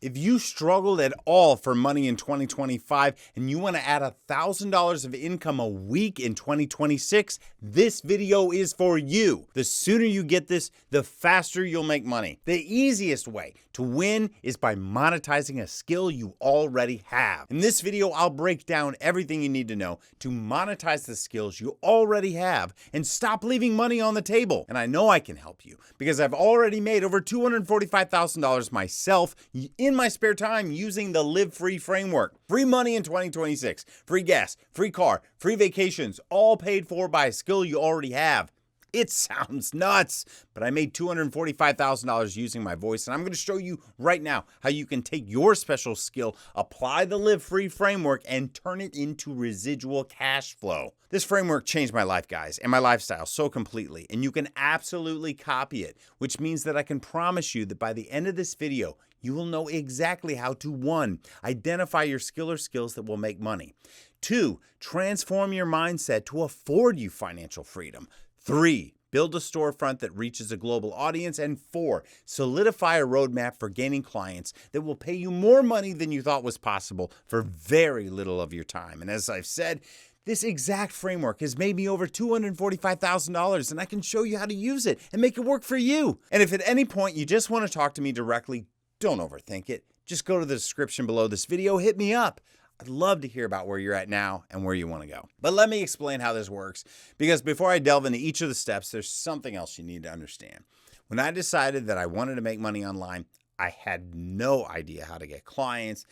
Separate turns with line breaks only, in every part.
If you struggled at all for money in 2025 and you want to add $1,000 of income a week in 2026, this video is for you. The sooner you get this, the faster you'll make money. The easiest way to win is by monetizing a skill you already have. In this video, I'll break down everything you need to know to monetize the skills you already have and stop leaving money on the table. And I know I can help you because I've already made over $245,000 myself in my spare time using the Live Free framework. Free money in 2026, free gas, free car, free vacations, all paid for by a skill you already have. It sounds nuts, but I made $245,000 using my voice, and I'm going to show you right now how you can take your special skill, apply the Live Free framework, and turn it into residual cash flow. This framework changed my life, guys, and my lifestyle so completely, and you can absolutely copy it, which means that I can promise you that by the end of this video, you will know exactly how to 1. Identify your skill or skills that will make money. 2. Transform your mindset to afford you financial freedom. 3. Build a storefront that reaches a global audience. And 4. Solidify a roadmap for gaining clients that will pay you more money than you thought was possible for very little of your time. And as I've said, this exact framework has made me over $245,000, and I can show you how to use it and make it work for you. And if at any point you just want to talk to me directly, don't overthink it. Just go to the description below this video, hit me up. I'd love to hear about where you're at now and where you want to go. But let me explain how this works, because before I delve into each of the steps, there's something else you need to understand. When I decided that I wanted to make money online, I had no idea how to get clients,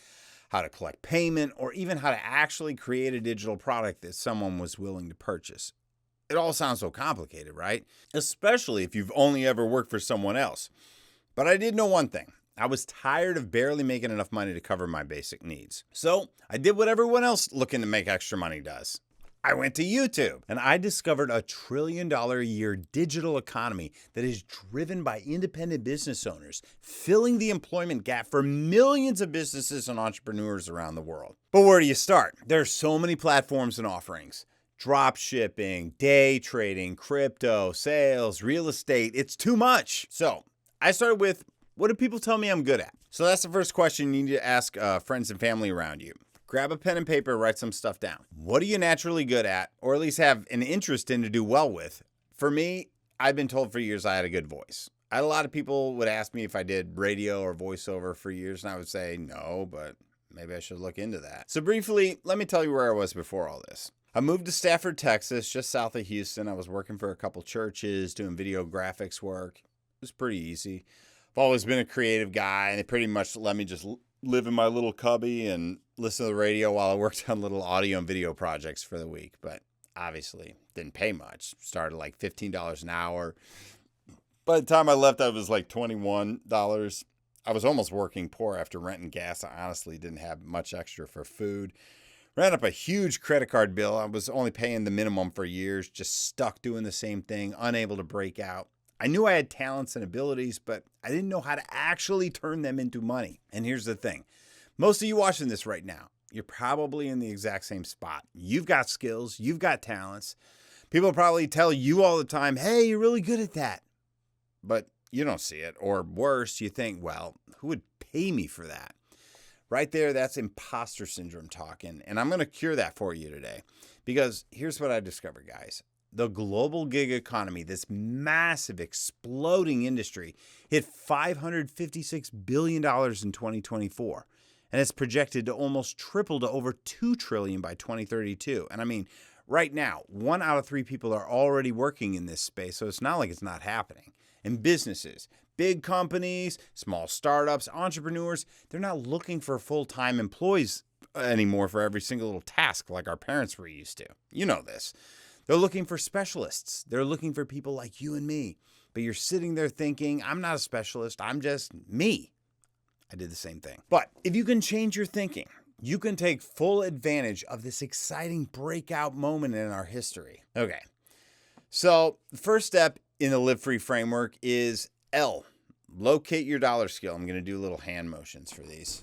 how to collect payment, or even how to actually create a digital product that someone was willing to purchase. It all sounds so complicated, right? Especially if you've only ever worked for someone else. But I did know one thing. I was tired of barely making enough money to cover my basic needs. So I did what everyone else looking to make extra money does. I went to YouTube and I discovered a $1 trillion a year digital economy that is driven by independent business owners, filling the employment gap for millions of businesses and entrepreneurs around the world. But where do you start? There are so many platforms and offerings. Drop shipping, day trading, crypto, sales, real estate. It's too much. So I started with, what do people tell me I'm good at? So that's the first question you need to ask friends and family around you. Grab a pen and paper, write some stuff down. What are you naturally good at, or at least have an interest in to do well with? For me, I've been told for years I had a good voice. I had a lot of people would ask me if I did radio or voiceover for years, and I would say no, but maybe I should look into that. So briefly, let me tell you where I was before all this. I moved to Stafford, Texas, just south of Houston. I was working for a couple churches, doing video graphics work. It was pretty easy. I've always been a creative guy, and they pretty much let me just live in my little cubby and listen to the radio while I worked on little audio and video projects for the week. But obviously, didn't pay much. Started like $15 an hour. By the time I left, I was like $21. I was almost working poor after rent and gas. I honestly didn't have much extra for food. Ran up a huge credit card bill. I was only paying the minimum for years, just stuck doing the same thing, unable to break out. I knew I had talents and abilities, but I didn't know how to actually turn them into money. And here's the thing. Most of you watching this right now, you're probably in the exact same spot. You've got skills, you've got talents. People probably tell you all the time, hey, you're really good at that. But you don't see it. Or worse, you think, well, who would pay me for that? Right there, that's imposter syndrome talking. And I'm going to cure that for you today. Because here's what I discovered, guys. The global gig economy, this massive exploding industry, hit $556 billion in 2024. And it's projected to almost triple to over $2 trillion by 2032. And I mean, right now, 1 out of 3 people are already working in this space. So it's not like it's not happening. And businesses, big companies, small startups, entrepreneurs, they're not looking for full-time employees anymore for every single little task like our parents were used to. You know this. They're looking for specialists. They're looking for people like you and me. But you're sitting there thinking, I'm not a specialist. I'm just me. I did the same thing. But if you can change your thinking, you can take full advantage of this exciting breakout moment in our history. Okay. So the first step in the Live Free framework is L. Locate your dollar skill. I'm going to do little hand motions for these.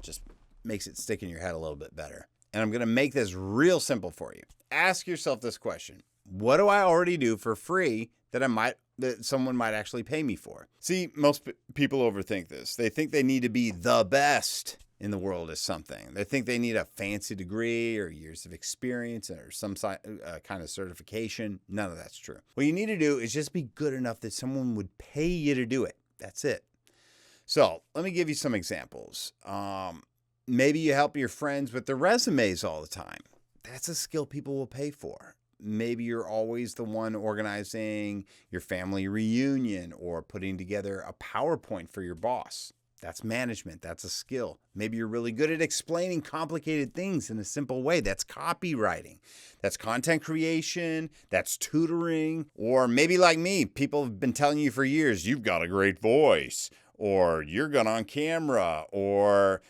Just makes it stick in your head a little bit better. And I'm going to make this real simple for you. Ask yourself this question. What do I already do for free that I might that someone might actually pay me for. See, most people overthink this. They think they need to be the best in the world at something. They think they need a fancy degree or years of experience or some kind of certification. None of that's true. What you need to do is just be good enough that someone would pay you to do it. That's it. So let me give you some examples. Maybe you help your friends with their resumes all the time. That's a skill people will pay for. Maybe you're always the one organizing your family reunion or putting together a PowerPoint for your boss. That's management. That's a skill. Maybe you're really good at explaining complicated things in a simple way. That's copywriting. That's content creation. That's tutoring. Or maybe like me, people have been telling you for years, you've got a great voice, or you're good on camera, or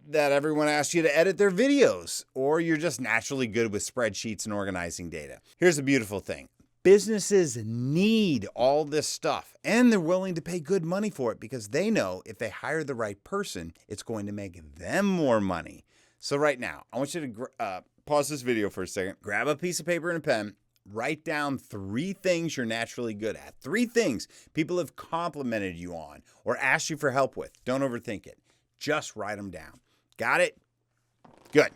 that everyone asks you to edit their videos, or you're just naturally good with spreadsheets and organizing data. Here's the beautiful thing. Businesses need all this stuff, and they're willing to pay good money for it because they know if they hire the right person, it's going to make them more money. So right now, I want you to pause this video for a second, grab a piece of paper and a pen, write down 3 things you're naturally good at. 3 things people have complimented you on or asked you for help with. Don't overthink it. Just write them down. Got it? Good.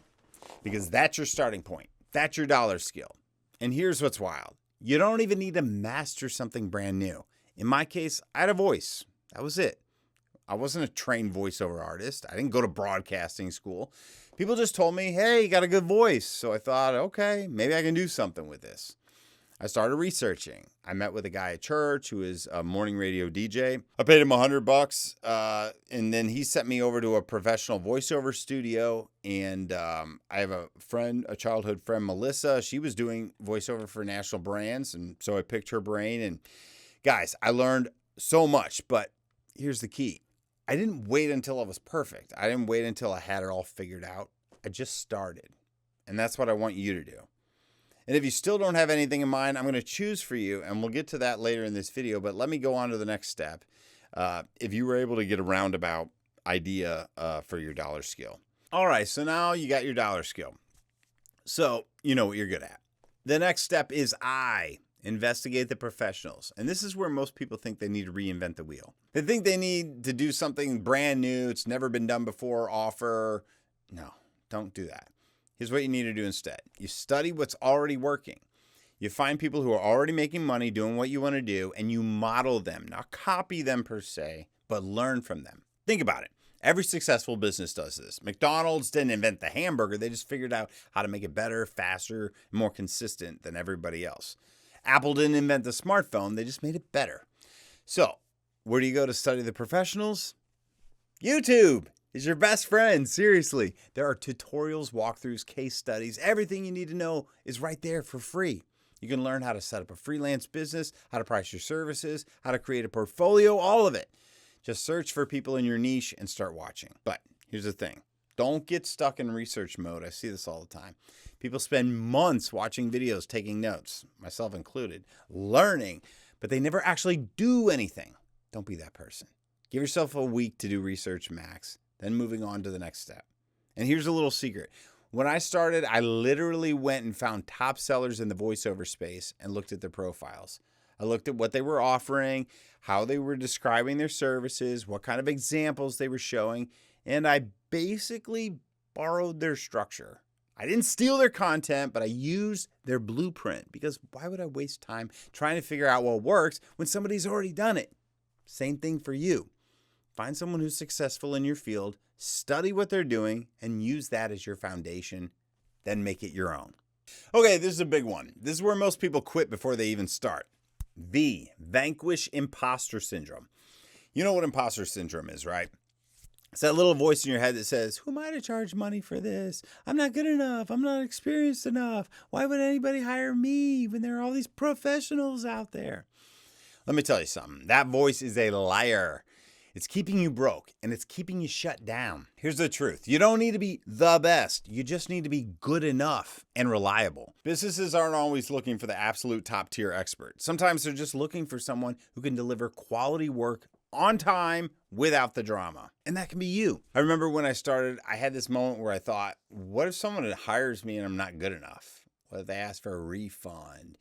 Because that's your starting point. That's your dollar skill. And here's what's wild. You don't even need to master something brand new. In my case, I had a voice. That was it. I wasn't a trained voiceover artist. I didn't go to broadcasting school. People just told me, hey, you got a good voice. So I thought, okay, maybe I can do something with this. I started researching. I met with a guy at church who is a morning radio DJ. I paid him $100, and then he sent me over to a professional voiceover studio. And I have a childhood friend, Melissa. She was doing voiceover for national brands, and so I picked her brain. And guys, I learned so much, but here's the key. I didn't wait until I was perfect. I didn't wait until I had it all figured out. I just started, and that's what I want you to do. And if you still don't have anything in mind, I'm going to choose for you, and we'll get to that later in this video, but let me go on to the next step. If you were able to get a roundabout idea for your dollar skill. All right, so now you got your dollar skill. So you know what you're good at. The next step is investigate the professionals. And this is where most people think they need to reinvent the wheel. They think they need to do something brand new, it's never been done before, offer. No, don't do that. Here's what you need to do instead. You study what's already working. You find people who are already making money doing what you want to do, and you model them. Not copy them per se, but learn from them. Think about it. Every successful business does this. McDonald's didn't invent the hamburger. They just figured out how to make it better, faster, and more consistent than everybody else. Apple didn't invent the smartphone. They just made it better. So, where do you go to study the professionals? YouTube is your best friend. Seriously. There are tutorials, walkthroughs, case studies. Everything you need to know is right there for free. You can learn how to set up a freelance business, how to price your services, how to create a portfolio, all of it. Just search for people in your niche and start watching. But here's the thing. Don't get stuck in research mode. I see this all the time. People spend months watching videos, taking notes, myself included, learning, but they never actually do anything. Don't be that person. Give yourself a week to do research max, then moving on to the next step. And here's a little secret. When I started, I literally went and found top sellers in the voiceover space and looked at their profiles. I looked at what they were offering, how they were describing their services, what kind of examples they were showing, and I basically borrowed their structure. I didn't steal their content, but I used their blueprint because why would I waste time trying to figure out what works when somebody's already done it? Same thing for you. Find someone who's successful in your field, study what they're doing, and use that as your foundation, then make it your own. Okay, this is a big one. This is where most people quit before they even start. Vanquish imposter syndrome. You know what imposter syndrome is, right? It's that little voice in your head that says, who am I to charge money for this? I'm not good enough. I'm not experienced enough. Why would anybody hire me when there are all these professionals out there? Let me tell you something. That voice is a liar. It's keeping you broke, and it's keeping you shut down. Here's the truth. You don't need to be the best. You just need to be good enough and reliable. Businesses aren't always looking for the absolute top-tier expert. Sometimes they're just looking for someone who can deliver quality work on time without the drama. And that can be you. I remember when I started, I had this moment where I thought, what if someone hires me and I'm not good enough? What if they ask for a refund?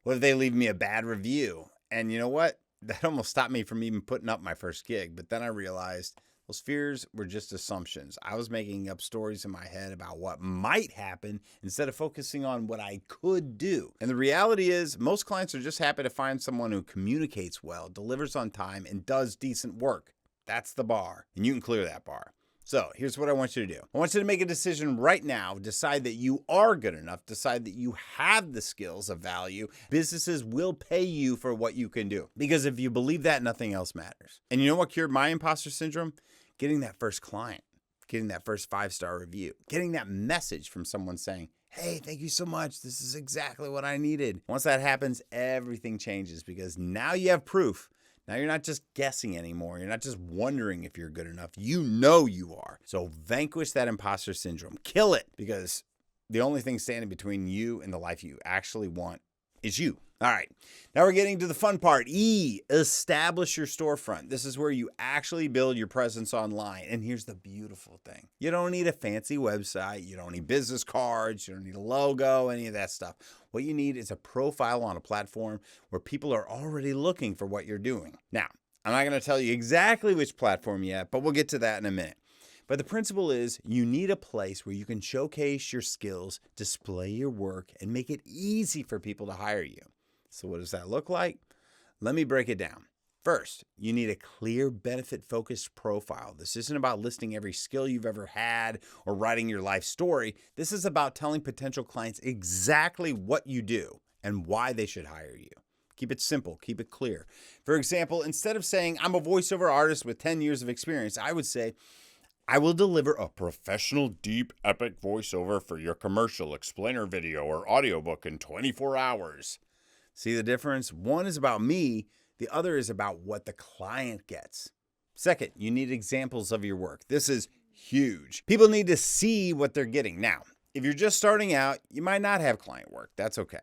What if they leave me a bad review? And you know what? That almost stopped me from even putting up my first gig. But then I realized those fears were just assumptions. I was making up stories in my head about what might happen instead of focusing on what I could do. And the reality is, most clients are just happy to find someone who communicates well, delivers on time, and does decent work. That's the bar. And you can clear that bar. So here's what I want you to do. I want you to make a decision right now. Decide that you are good enough. Decide that you have the skills of value. Businesses will pay you for what you can do. Because if you believe that, nothing else matters. And you know what cured my imposter syndrome? Getting that first client, getting that first 5-star review, getting that message from someone saying, hey, thank you so much. This is exactly what I needed. Once that happens, everything changes because now you have proof. Now you're not just guessing anymore. You're not just wondering if you're good enough. You know you are. So vanquish that imposter syndrome. Kill it, because the only thing standing between you and the life you actually want is you. All right, now we're getting to the fun part. E, establish your storefront. This is where you actually build your presence online. And here's the beautiful thing. You don't need a fancy website. You don't need business cards. You don't need a logo, any of that stuff. What you need is a profile on a platform where people are already looking for what you're doing. Now, I'm not going to tell you exactly which platform yet, but we'll get to that in a minute. But the principle is you need a place where you can showcase your skills, display your work, and make it easy for people to hire you. So what does that look like? Let me break it down. First, you need a clear, benefit-focused profile. This isn't about listing every skill you've ever had or writing your life story. This is about telling potential clients exactly what you do and why they should hire you. Keep it simple. Keep it clear. For example, instead of saying, I'm a voiceover artist with 10 years of experience, I would say, I will deliver a professional, deep, epic voiceover for your commercial, explainer video, or audiobook in 24 hours. See the difference? One is about me. The other is about what the client gets. Second, you need examples of your work. This is huge. People need to see what they're getting. Now, if you're just starting out, you might not have client work. That's okay.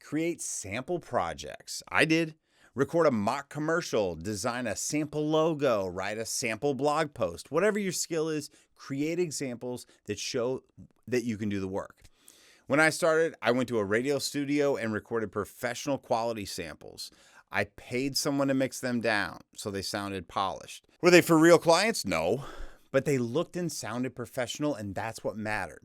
Create sample projects. I did. Record a mock commercial, design a sample logo, write a sample blog post. Whatever your skill is, create examples that show that you can do the work. When I started, I went to a radio studio and recorded professional quality samples. I paid someone to mix them down so they sounded polished. Were they for real clients? No, but they looked and sounded professional, and that's what mattered.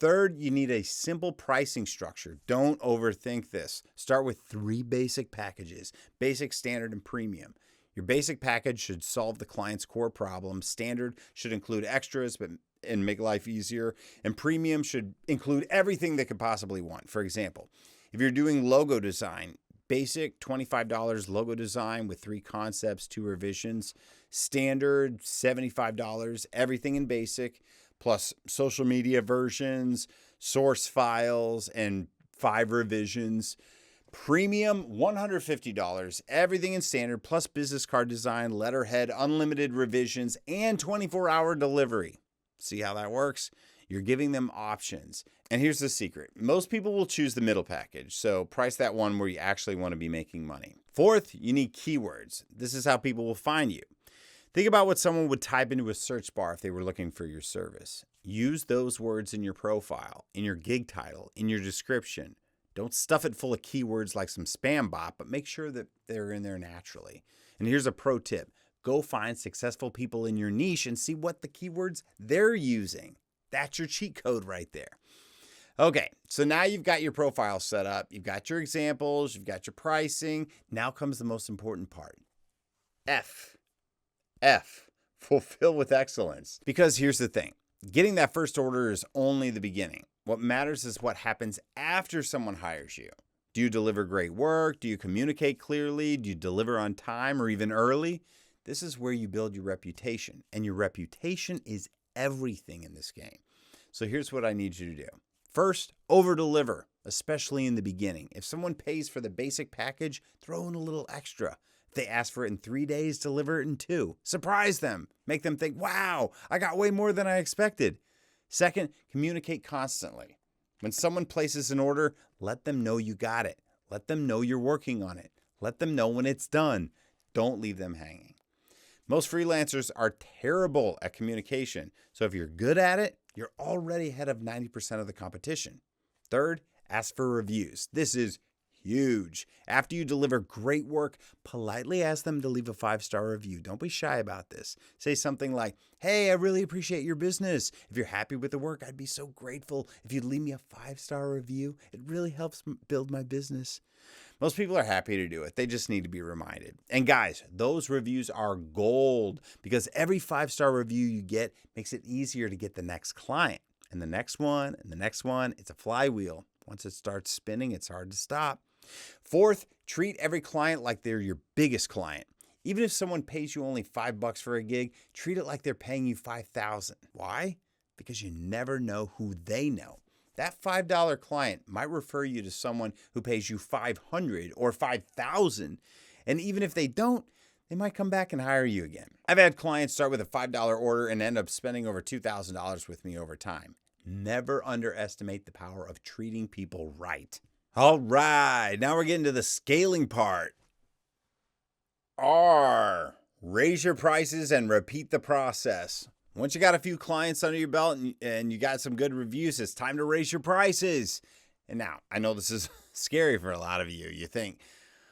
Third, you need a simple pricing structure. Don't overthink this. Start with 3 basic packages: basic, standard, and premium. Your basic package should solve the client's core problem. Standard should include extras and make life easier. And premium should include everything they could possibly want. For example, if you're doing logo design, basic $25 logo design with 3 concepts, 2 revisions. Standard $75, everything in basic, plus social media versions, source files, and 5 revisions. Premium, $150, everything in standard, plus business card design, letterhead, unlimited revisions, and 24-hour delivery. See how that works? You're giving them options. And here's the secret. Most people will choose the middle package, so price that one where you actually want to be making money. Fourth, you need keywords. This is how people will find you. Think about what someone would type into a search bar if they were looking for your service. Use those words in your profile, in your gig title, in your description. Don't stuff it full of keywords like some spam bot, but make sure that they're in there naturally. And here's a pro tip. Go find successful people in your niche and see what the keywords they're using. That's your cheat code right there. Okay, so now you've got your profile set up. You've got your examples. You've got your pricing. Now comes the most important part. F, fulfill with excellence. Because here's the thing. Getting that first order is only the beginning. What matters is what happens after someone hires you. Do you deliver great work? Do you communicate clearly? Do you deliver on time or even early? This is where you build your reputation. And your reputation is everything in this game. So here's what I need you to do. First, over-deliver, especially in the beginning. If someone pays for the basic package, throw in a little extra. If they ask for it in 3 days, deliver it in 2. Surprise them. Make them think, wow, I got way more than I expected. Second, communicate constantly. When someone places an order, let them know you got it. Let them know you're working on it. Let them know when it's done. Don't leave them hanging. Most freelancers are terrible at communication. So if you're good at it, you're already ahead of 90% of the competition. Third, ask for reviews. This is huge. After you deliver great work, politely ask them to leave a 5-star review. Don't be shy about this. Say something like, "Hey, I really appreciate your business. If you're happy with the work, I'd be so grateful if you'd leave me a 5-star review. It really helps build my business." Most people are happy to do it. They just need to be reminded. And guys, those reviews are gold because every 5-star review you get makes it easier to get the next client. And the next one, and the next one. It's a flywheel. Once it starts spinning, it's hard to stop. Fourth, treat every client like they're your biggest client. Even if someone pays you only $5 for a gig, treat it like they're paying you $5,000. Why? Because you never know who they know. That $5 client might refer you to someone who pays you $500 or $5,000. And even if they don't, they might come back and hire you again. I've had clients start with a $5 order and end up spending over $2,000 with me over time. Never underestimate the power of treating people right. All right, now we're getting to the scaling part. R, raise your prices and repeat the process. Once you got a few clients under your belt and you got some good reviews, it's time to raise your prices. And now, I know this is scary for a lot of you. You think,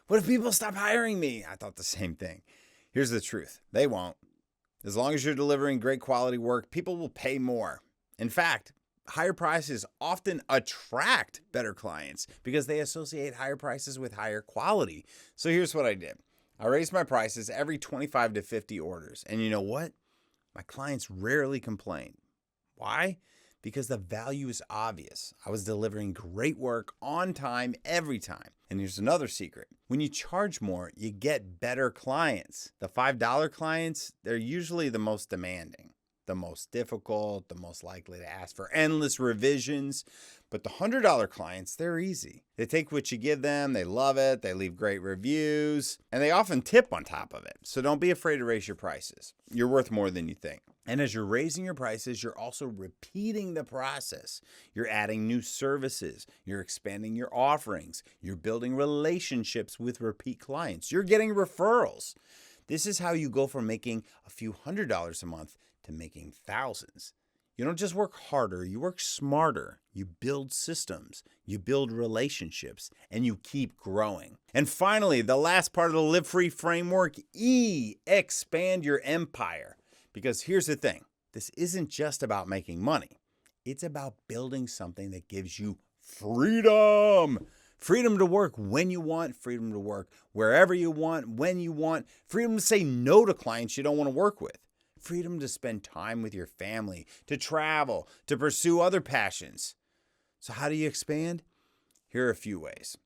what if people stop hiring me? I thought the same thing. Here's the truth. They won't. As long as you're delivering great quality work, people will pay more. In fact, higher prices often attract better clients because they associate higher prices with higher quality. So here's what I did. I raised my prices every 25 to 50 orders. And you know what? My clients rarely complain. Why? Because the value is obvious. I was delivering great work on time every time. And here's another secret. When you charge more, you get better clients. The $5 clients, they're usually the most demanding, the most difficult, the most likely to ask for endless revisions. But the $100 clients, they're easy. They take what you give them, they love it, they leave great reviews, and they often tip on top of it. So don't be afraid to raise your prices. You're worth more than you think. And as you're raising your prices, you're also repeating the process. You're adding new services. You're expanding your offerings. You're building relationships with repeat clients. You're getting referrals. This is how you go from making a few $100s a month to making thousands. You don't just work harder, you work smarter. You build systems, you build relationships, and you keep growing. And finally, the last part of the Live Free framework, E, expand your empire. Because here's the thing, this isn't just about making money. It's about building something that gives you freedom. Freedom to work when you want, freedom to work wherever you want, when you want, freedom to say no to clients you don't want to work with, freedom to spend time with your family, to travel, to pursue other passions. So how do you expand? Here are a few ways.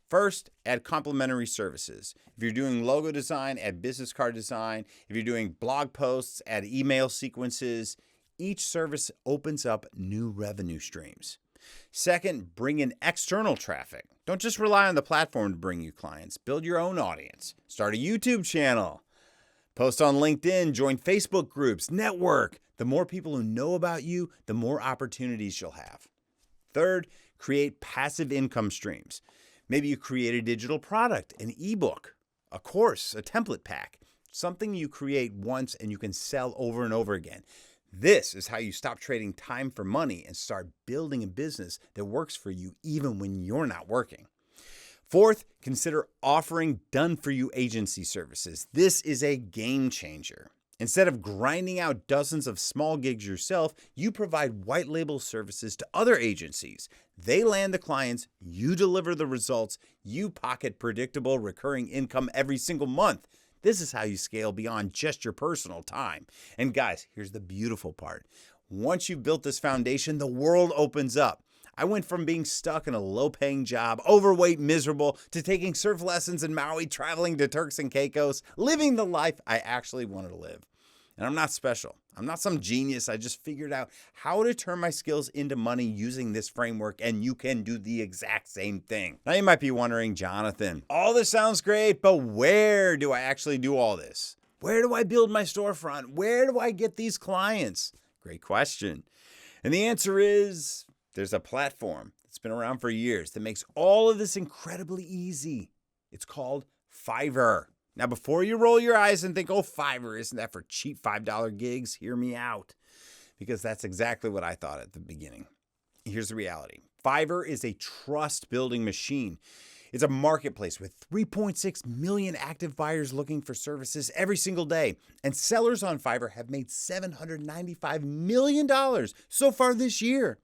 First, add complementary services. If you're doing logo design, add business card design. If you're doing blog posts, add email sequences. Each service opens up new revenue streams. Second, bring in external traffic. Don't just rely on the platform to bring you clients. Build your own audience. Start a YouTube channel. Post on LinkedIn, join Facebook groups, network. The more people who know about you, the more opportunities you'll have. Third, create passive income streams. Maybe you create a digital product, an ebook, a course, a template pack, something you create once and you can sell over and over again. This is how you stop trading time for money and start building a business that works for you even when you're not working. Fourth, consider offering done-for-you agency services. This is a game changer. Instead of grinding out dozens of small gigs yourself, you provide white label services to other agencies. They land the clients, you deliver the results, you pocket predictable recurring income every single month. This is how you scale beyond just your personal time. And guys, here's the beautiful part. Once you've built this foundation, the world opens up. I went from being stuck in a low-paying job, overweight, miserable, to taking surf lessons in Maui, traveling to Turks and Caicos, living the life I actually wanted to live. And I'm not special. I'm not some genius. I just figured out how to turn my skills into money using this framework, and you can do the exact same thing. Now you might be wondering, Jonathan, all this sounds great, but where do I actually do all this? Where do I build my storefront? Where do I get these clients? Great question. And the answer is, there's a platform that's been around for years that makes all of this incredibly easy. It's called Fiverr. Now, before you roll your eyes and think, oh, Fiverr, isn't that for cheap $5 gigs? Hear me out, because that's exactly what I thought at the beginning. Here's the reality. Fiverr is a trust-building machine. It's a marketplace with 3.6 million active buyers looking for services every single day. And sellers on Fiverr have made $795 million so far this year.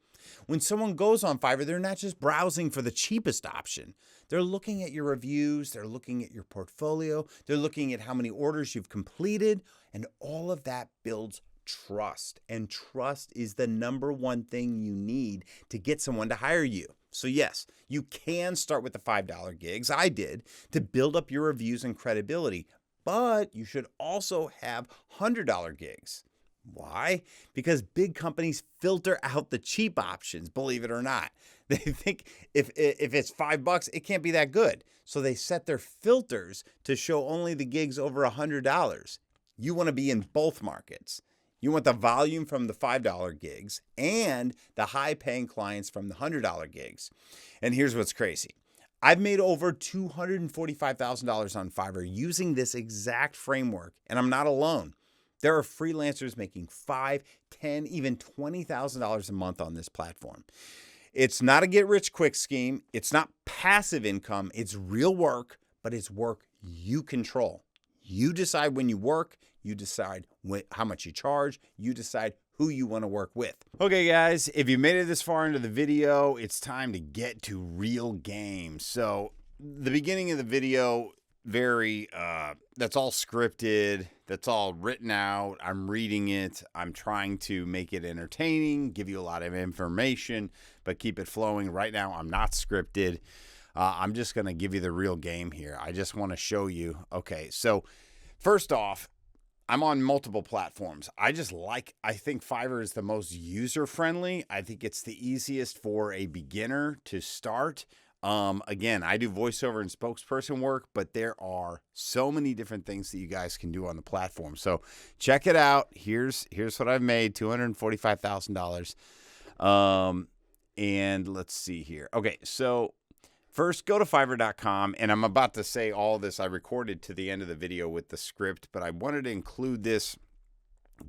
When someone goes on Fiverr, they're not just browsing for the cheapest option. They're looking at your reviews, they're looking at your portfolio, they're looking at how many orders you've completed, and all of that builds trust. And trust is the number one thing you need to get someone to hire you. So yes, you can start with the $5 gigs. I did, to build up your reviews and credibility, but you should also have $100 gigs. Why? Because big companies filter out the cheap options, believe it or not. They think if it's $5, it can't be that good. So they set their filters to show only the gigs over $100. You want to be in both markets. You want the volume from the $5 gigs and the high-paying clients from the $100 gigs. And here's what's crazy. I've made over $245,000 on Fiverr using this exact framework, and I'm not alone. There are freelancers making $5,000, $10,000, even $20,000 a month on this platform. It's not a get-rich-quick scheme. It's not passive income. It's real work, but it's work you control. You decide when you work. You decide how much you charge. You decide who you want to work with. Okay, guys, if you made it this far into the video, it's time to get to real game. So the beginning of the video, that's all scripted. That's all written out. I'm reading it. I'm trying to make it entertaining, give you a lot of information, but keep it flowing. Right now, I'm not scripted. I'm just going to give you the real game here. I just want to show you. Okay, so first off, I'm on multiple platforms. I think Fiverr is the most user-friendly. I think it's the easiest for a beginner to start. Again, I do voiceover and spokesperson work, but there are so many different things that you guys can do on the platform. So check it out. Here's what I've made, $245,000. And let's see here. Okay, so first go to Fiverr.com, and I'm about to say all this I recorded to the end of the video with the script, but I wanted to include this,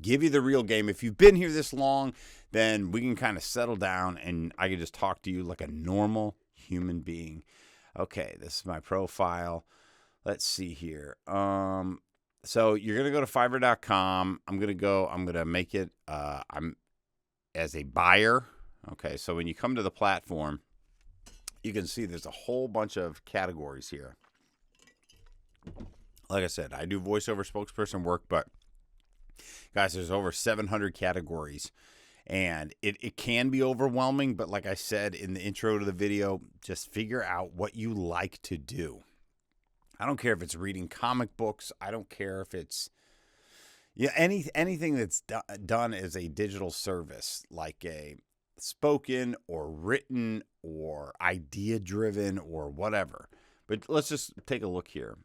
give you the real game. If you've been here this long, then we can kind of settle down and I can just talk to you like a normal human being. Okay, this is my profile. Let's see here. So you're going to go to Fiverr.com. I'm going to make it, I'm as a buyer. Okay, so when you come to the platform, you can see there's a whole bunch of categories here. Like I said, I do voiceover spokesperson work, but guys, there's over 700 categories. And it can be overwhelming, but like I said in the intro to the video, just figure out what you like to do. I don't care if it's reading comic books. I don't care if it's anything that's done as a digital service, like a spoken or written or idea-driven or whatever. But let's just take a look here.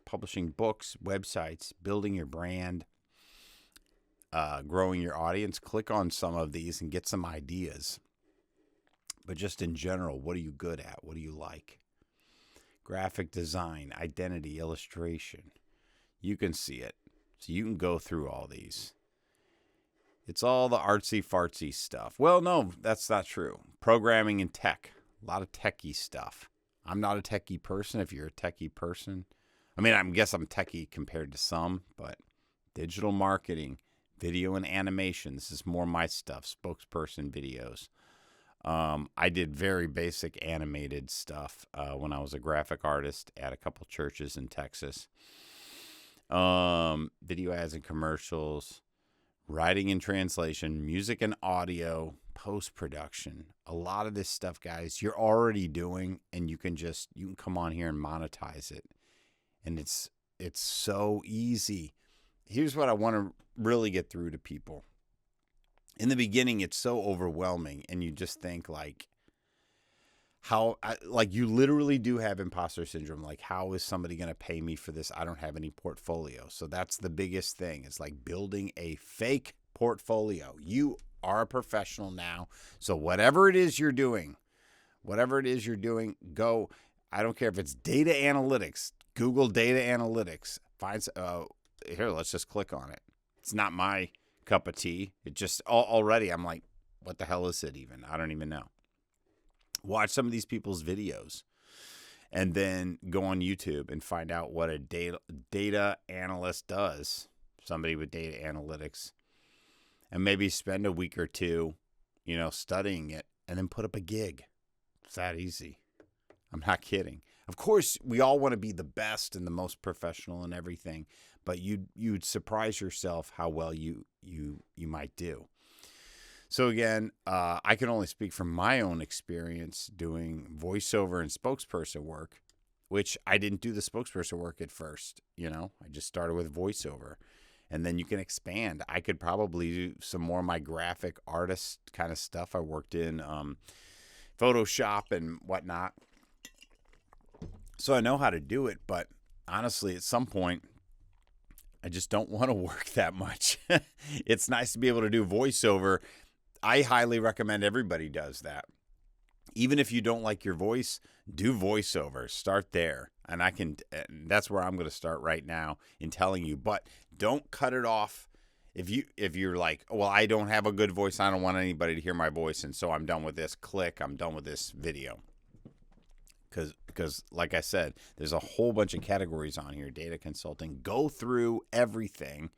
Publishing books, websites, building your brand, growing your audience. Click on some of these and get some ideas. But just in general, what are you good at? What do you like? Graphic design, identity, illustration. You can see it. So you can go through all these. It's all the artsy-fartsy stuff. Well, no, that's not true. Programming and tech. A lot of techie stuff. I'm not a techie person. If you're a techie person, I mean, I guess I'm techie compared to some, but digital marketing, video and animation. This is more my stuff. Spokesperson videos. I did very basic animated stuff when I was a graphic artist at a couple churches in Texas. Video ads and commercials, writing and translation, music and audio, post-production. A lot of this stuff, guys, you're already doing, and you can come on here and monetize it. And it's so easy. Here's what I want to really get through to people. In the beginning, it's so overwhelming, and you just think like you literally do have imposter syndrome. Like, how is somebody going to pay me for this? I don't have any portfolio. So that's the biggest thing. It's like building a fake portfolio. You are a professional now. So whatever it is you're doing, go. I don't care if it's data analytics. Google data analytics. Here, let's just click on it. It's not my cup of tea. It just already I'm like, what the hell is it even? I don't even know. Watch some of these people's videos and then go on YouTube and find out what a data analyst does, somebody with data analytics, and maybe spend a week or two, studying it, and then put up a gig. It's that easy. I'm not kidding. Of course, we all want to be the best and the most professional and everything, but you'd surprise yourself how well you might do. So again, I can only speak from my own experience doing voiceover and spokesperson work, which I didn't do the spokesperson work at first. I just started with voiceover, and then you can expand. I could probably do some more of my graphic artist kind of stuff. I worked in Photoshop and whatnot. So I know how to do it, but honestly, at some point, I just don't want to work that much. It's nice to be able to do voiceover. I highly recommend everybody does that. Even if you don't like your voice, do voiceover. Start there. And that's where I'm going to start right now in telling you. But don't cut it off. If you're like, well, I don't have a good voice, I don't want anybody to hear my voice, and so I'm done with this. Click, I'm done with this video. Because like I said, there's a whole bunch of categories on here. Data consulting. Go through everything.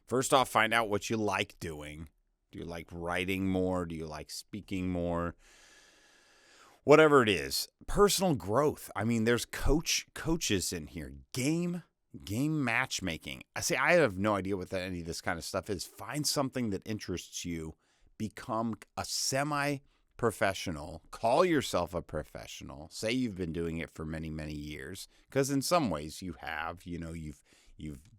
First off, find out what you like doing. Do you like writing more? Do you like speaking more? Whatever it is. Personal growth. I mean, there's coaches in here. Game matchmaking. I have no idea what any of this kind of stuff is. Find something that interests you. Become a semi-professional. Call yourself a professional. Say you've been doing it for many, many years, because in some ways you have. You've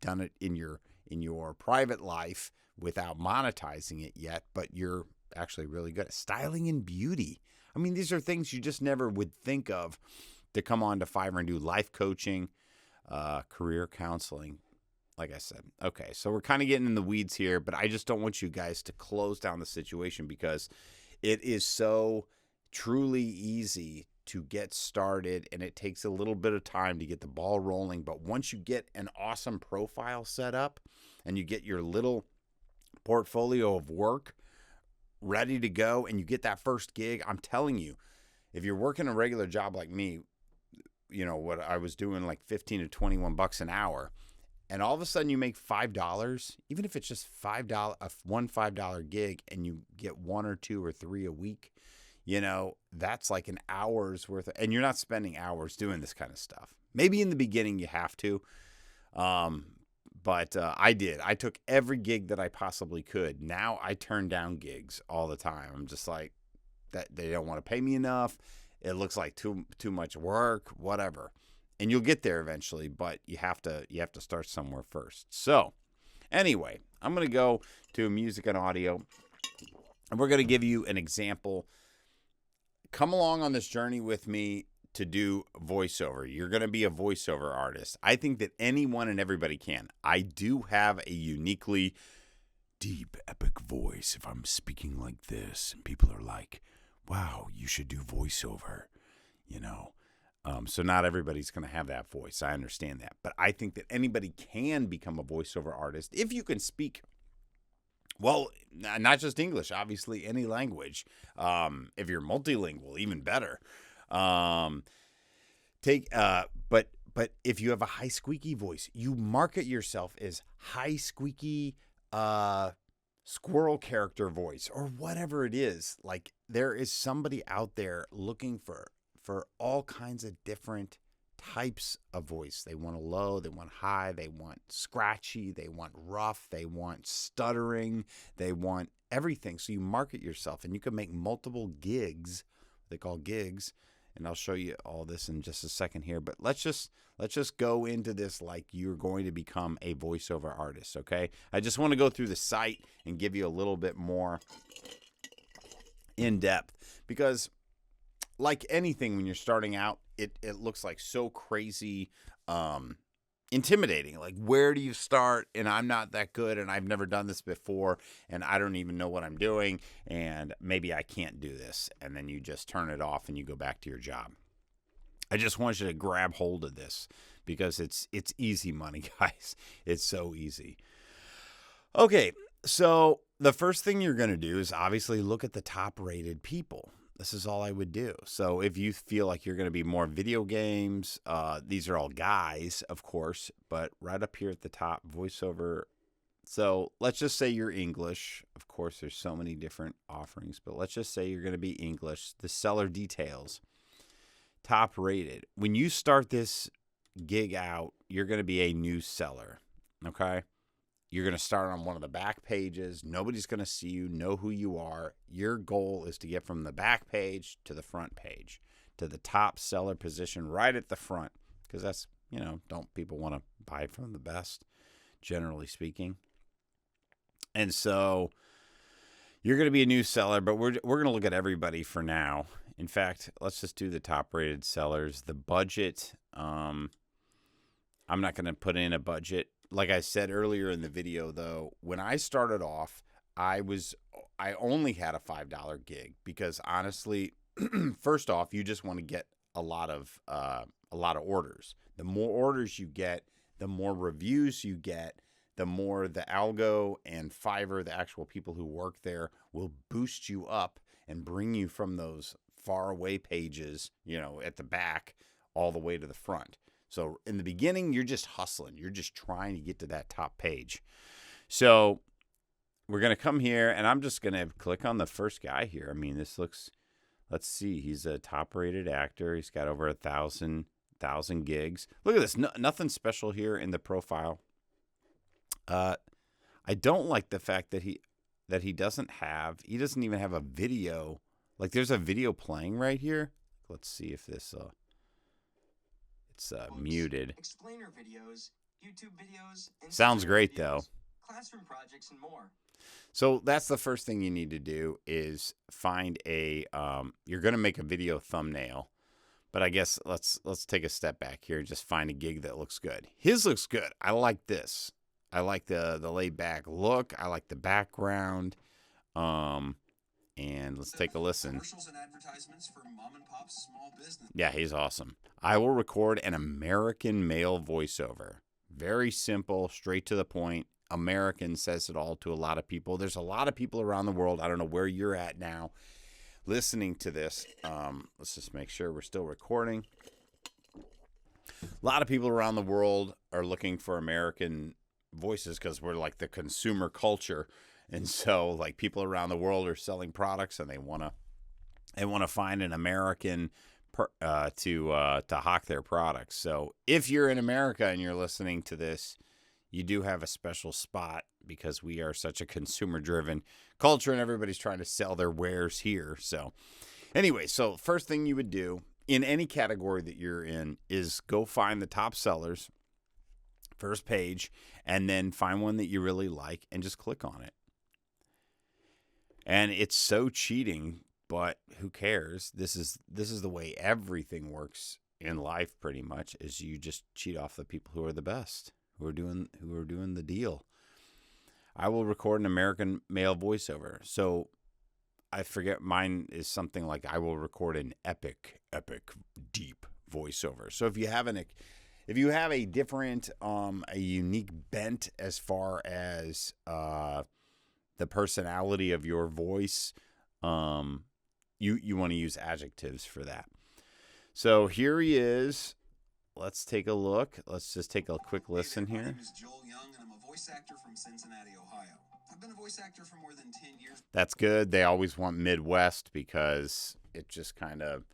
done it in your private life without monetizing it yet, but you're actually really good at styling and beauty. I mean, these are things you just never would think of to come on to Fiverr and do. Life coaching, career counseling, like I said. Okay, so we're kind of getting in the weeds here, but I just don't want you guys to close down the situation, because it is so truly easy to get started, and it takes a little bit of time to get the ball rolling. But once you get an awesome profile set up and you get your little portfolio of work ready to go and you get that first gig, I'm telling you, if you're working a regular job like me, what I was doing, like 15 to 21 bucks an hour, and all of a sudden you make $5, even if it's just $5 gig, and you get 1 or 2 or 3 a week, that's like an hour's worth and you're not spending hours doing this kind of stuff. Maybe in the beginning you have to, but I did. I took every gig that I possibly could. Now I turn down gigs all the time. I'm just like, that they don't want to pay me enough. It looks like too much work, whatever. And you'll get there eventually, but you have to start somewhere first. So, anyway, I'm going to go to music and audio, and we're going to give you an example. Come along on this journey with me to do voiceover. You're going to be a voiceover artist. I think that anyone and everybody can. I do have a uniquely deep, epic voice if I'm speaking like this, and people are like, wow, you should do voiceover, So not everybody's going to have that voice. I understand that. But I think that anybody can become a voiceover artist if you can speak, well, not just English, obviously any language. If you're multilingual, even better. But if you have a high squeaky voice, you market yourself as high squeaky squirrel character voice or whatever it is. Like, there is somebody out there looking for all kinds of different types of voice. They want a low, they want high, they want scratchy, they want rough, they want stuttering, they want everything. So you market yourself, and you can make multiple gigs. They call gigs, and I'll show you all this in just a second here. But let's just go into this like you're going to become a voiceover artist, okay? I just want to go through the site and give you a little bit more in depth, because like anything, when you're starting out, it looks like so crazy intimidating. Like, where do you start? And I'm not that good, and I've never done this before, and I don't even know what I'm doing, and maybe I can't do this. And then you just turn it off and you go back to your job. I just want you to grab hold of this, because it's easy money, guys. It's so easy. Okay, so the first thing you're going to do is obviously look at the top rated people. this is all I would do. So if you feel like you're going to be more video games, these are all guys, of course, but right up here at the top, voiceover. So let's just say you're English. Of course, there's so many different offerings, but let's just say you're going to be English. The seller details, top rated. When you start this gig out, you're going to be a new seller, okay? You're going to start on one of the back pages. Nobody's going to see you, know who you are. Your goal is to get from the back page to the front page, to the top seller position right at the front, because that's, don't people want to buy from the best, generally speaking? And so you're going to be a new seller, but we're going to look at everybody for now. In fact, let's just do the top rated sellers. The budget, I'm not going to put in a budget. Like I said earlier in the video, though, when I started off, I only had a $5 gig because honestly, first off, you just want to get a lot of orders. The more orders you get, the more reviews you get, the more the algo and Fiverr, the actual people who work there, will boost you up and bring you from those far away pages, at the back all the way to the front. So in the beginning, you're just hustling. You're just trying to get to that top page. So we're going to come here, and I'm just going to click on the first guy here. I mean, this looks, let's see. He's a top-rated actor. He's got over 1,000 gigs. Look at this. Nothing special here in the profile. I don't like the fact that he doesn't even have a video. Like, there's a video playing right here. Let's see if this... It's muted. Explainer videos, YouTube videos, sounds great videos, though. Classroom projects and more. So that's the first thing you need to do is find a. You're going to make a video thumbnail, but I guess let's take a step back here and just find a gig that looks good. His looks good. I like this. I like the laid back look. I like the background. And let's take a listen. Commercials and advertisements for mom and pop small business. Yeah, he's awesome. I will record an American male voiceover. Very simple, straight to the point. American says it all to a lot of people. There's a lot of people around the world. I don't know where you're at now listening to this. Let's just make sure we're still recording. A lot of people around the world are looking for American voices because we're like the consumer culture. And so, like, people around the world are selling products, and they want to find an American to hawk their products. So, if you're in America and you're listening to this, you do have a special spot because we are such a consumer-driven culture, and everybody's trying to sell their wares here. So, anyway, so first thing you would do in any category that you're in is go find the top sellers, first page, and then find one that you really like and just click on it. And it's so cheating, but who cares? This is the way everything works in life pretty much, is you just cheat off the people who are the best, who are doing the deal. I will record an American male voiceover. So I forget, mine is something like I will record an epic deep voiceover. So if you have a different a unique bent as far as the personality of your voice, you want to use adjectives for that. So here he is. Let's take a look. Let's just take a quick listen here. My name is Joel Young, and I'm a voice actor from Cincinnati, Ohio. I've been a voice actor for more than 10 years. That's good. They always want Midwest because it just kind of,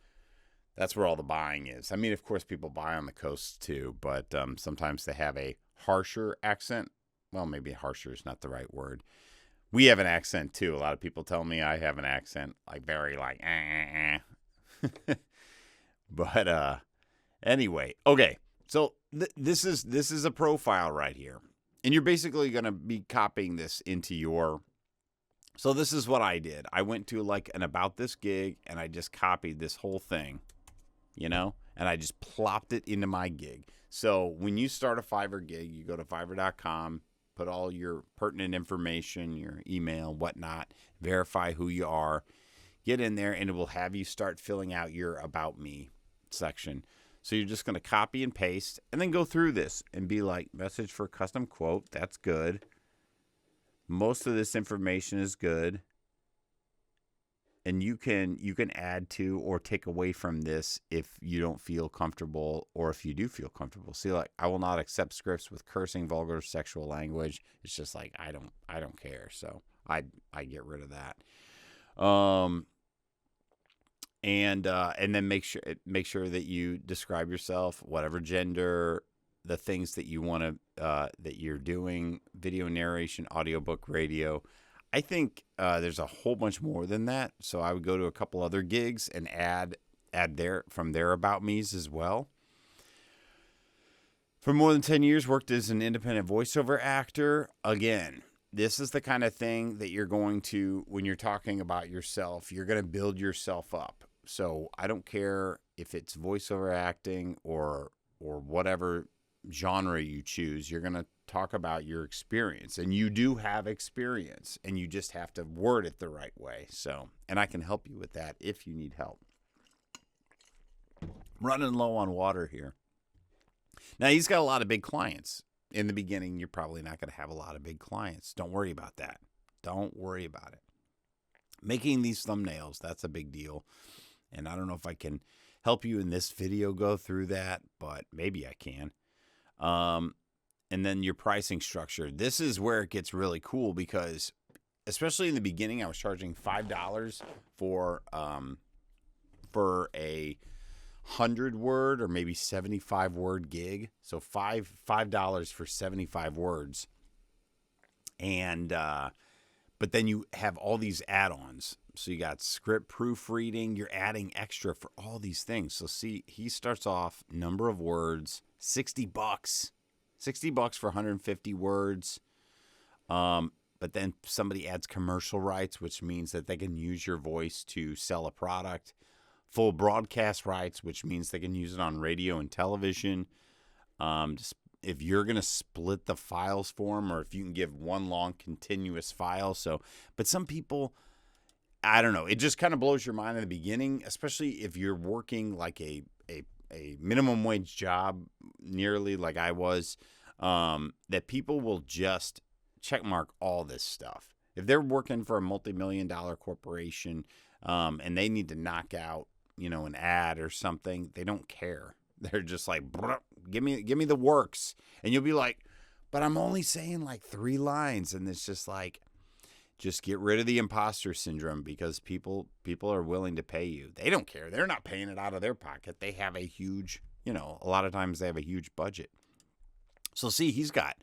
that's where all the buying is. I mean, of course, people buy on the coast too, but sometimes they have a harsher accent. Well, maybe harsher is not the right word. We have an accent too. A lot of people tell me I have an accent, like very like, But anyway, okay. So this is a profile right here, and you're basically going to be copying this into your. So this is what I did. I went to like an about this gig, and I just copied this whole thing, and I just plopped it into my gig. So when you start a Fiverr gig, you go to Fiverr.com. Put all your pertinent information, your email, whatnot, verify who you are, get in there, and it will have you start filling out your About Me section. So you're just going to copy and paste and then go through this and be like, message for custom quote. That's good. Most of this information is good. And you can add to or take away from this if you don't feel comfortable, or if you do feel comfortable. See, like, I will not accept scripts with cursing, vulgar, sexual language. It's just like I don't care. So I get rid of that. And then make sure that you describe yourself, whatever gender, the things that you want to that you're doing, video narration, audiobook, radio. I think there's a whole bunch more than that. So I would go to a couple other gigs and add from their about me's as well. For more than 10 years, worked as an independent voiceover actor. Again, this is the kind of thing that you're going to, when you're talking about yourself, you're going to build yourself up. So I don't care if it's voiceover acting or whatever genre you choose, you're going to talk about your experience, and you do have experience, and you just have to word it the right way. So, and I can help you with that if you need help. I'm running low on water here. Now, he's got a lot of big clients. In the beginning, you're probably not going to have a lot of big clients. Don't worry about that. Don't worry about it. Making these thumbnails, that's a big deal. And I don't know if I can help you in this video go through that, but maybe I can. And then your pricing structure. This is where it gets really cool, because especially in the beginning, I was charging $5 for a 100-word or maybe 75-word gig. So $5 for 75 words. And but then you have all these add-ons. So you got script proofreading. You're adding extra for all these things. So see, he starts off number of words, $60. $60 for 150 words. But then somebody adds commercial rights, which means that they can use your voice to sell a product. Full broadcast rights, which means they can use it on radio and television. Just if you're going to split the files for them, or if you can give one long continuous file. So, but some people, I don't know, it just kind of blows your mind in the beginning, especially if you're working like a minimum wage job, nearly like I was, that people will just checkmark all this stuff. If they're working for a multi-million-dollar corporation, and they need to knock out, an ad or something, they don't care. They're just like, give me the works. And you'll be like, but I'm only saying like 3 lines. And it's just like, just get rid of the imposter syndrome, because people are willing to pay you. They don't care. They're not paying it out of their pocket. They have a huge, a lot of times they have a huge budget. So see, he's got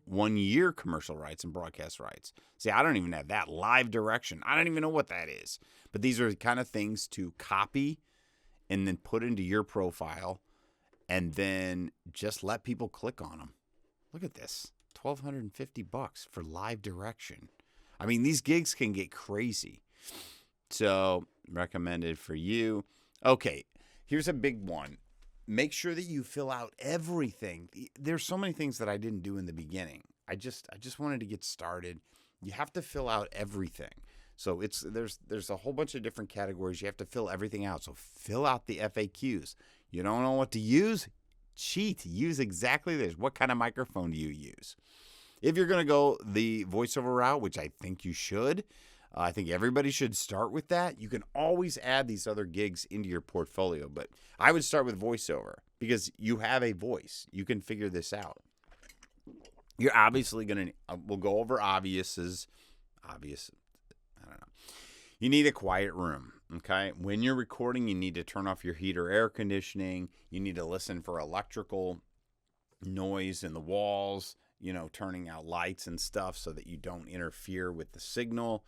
1 year commercial rights and broadcast rights. See, I don't even have that. Live direction. I don't even know what that is. But these are the kind of things to copy and then put into your profile, and then just let people click on them. Look at this. $1,250 for live direction. I mean, these gigs can get crazy. So, recommended for you. Okay, here's a big one. Make sure that you fill out everything. There's so many things that I didn't do in the beginning. I just wanted to get started. You have to fill out everything. So there's a whole bunch of different categories. You have to fill everything out. So fill out the FAQs. You don't know what to use? Cheat. Use exactly this. What kind of microphone do you use? If you're going to go the voiceover route, which I think you should, I think everybody should start with that. You can always add these other gigs into your portfolio, but I would start with voiceover because you have a voice. You can figure this out. You're obviously going to, we'll go over obvious. I don't know. You need a quiet room, okay? When you're recording, you need to turn off your heat or air conditioning. You need to listen for electrical noise in the walls, turning out lights and stuff so that you don't interfere with the signal.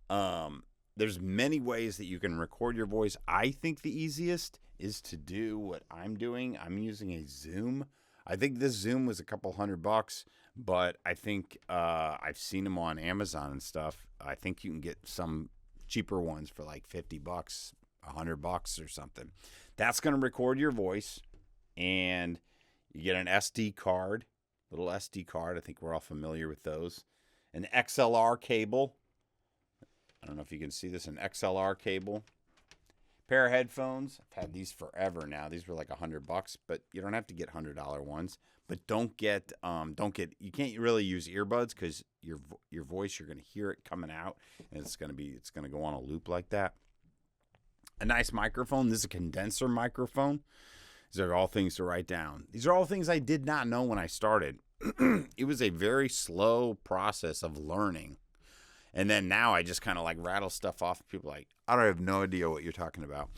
There's many ways that you can record your voice. I think the easiest is to do what I'm doing. I'm using a Zoom. I think this Zoom was a couple $100, but I think I've seen them on Amazon and stuff. I think you can get some cheaper ones for like $50, $100 or something. That's going to record your voice, and you get an SD card, little SD card. I think we're all familiar with those. An XLR cable. I don't know if you can see this, an XLR cable. Pair of headphones. I've had these forever now. These were like $100, but you don't have to get $100 ones. But don't get you can't really use earbuds because your voice, you're gonna hear it coming out, and it's gonna go on a loop like that. A nice microphone. This is a condenser microphone. These are all things to write down. These are all things I did not know when I started. It was a very slow process of learning. And then now I just kind of like rattle stuff off. People are like, I don't have no idea what you're talking about.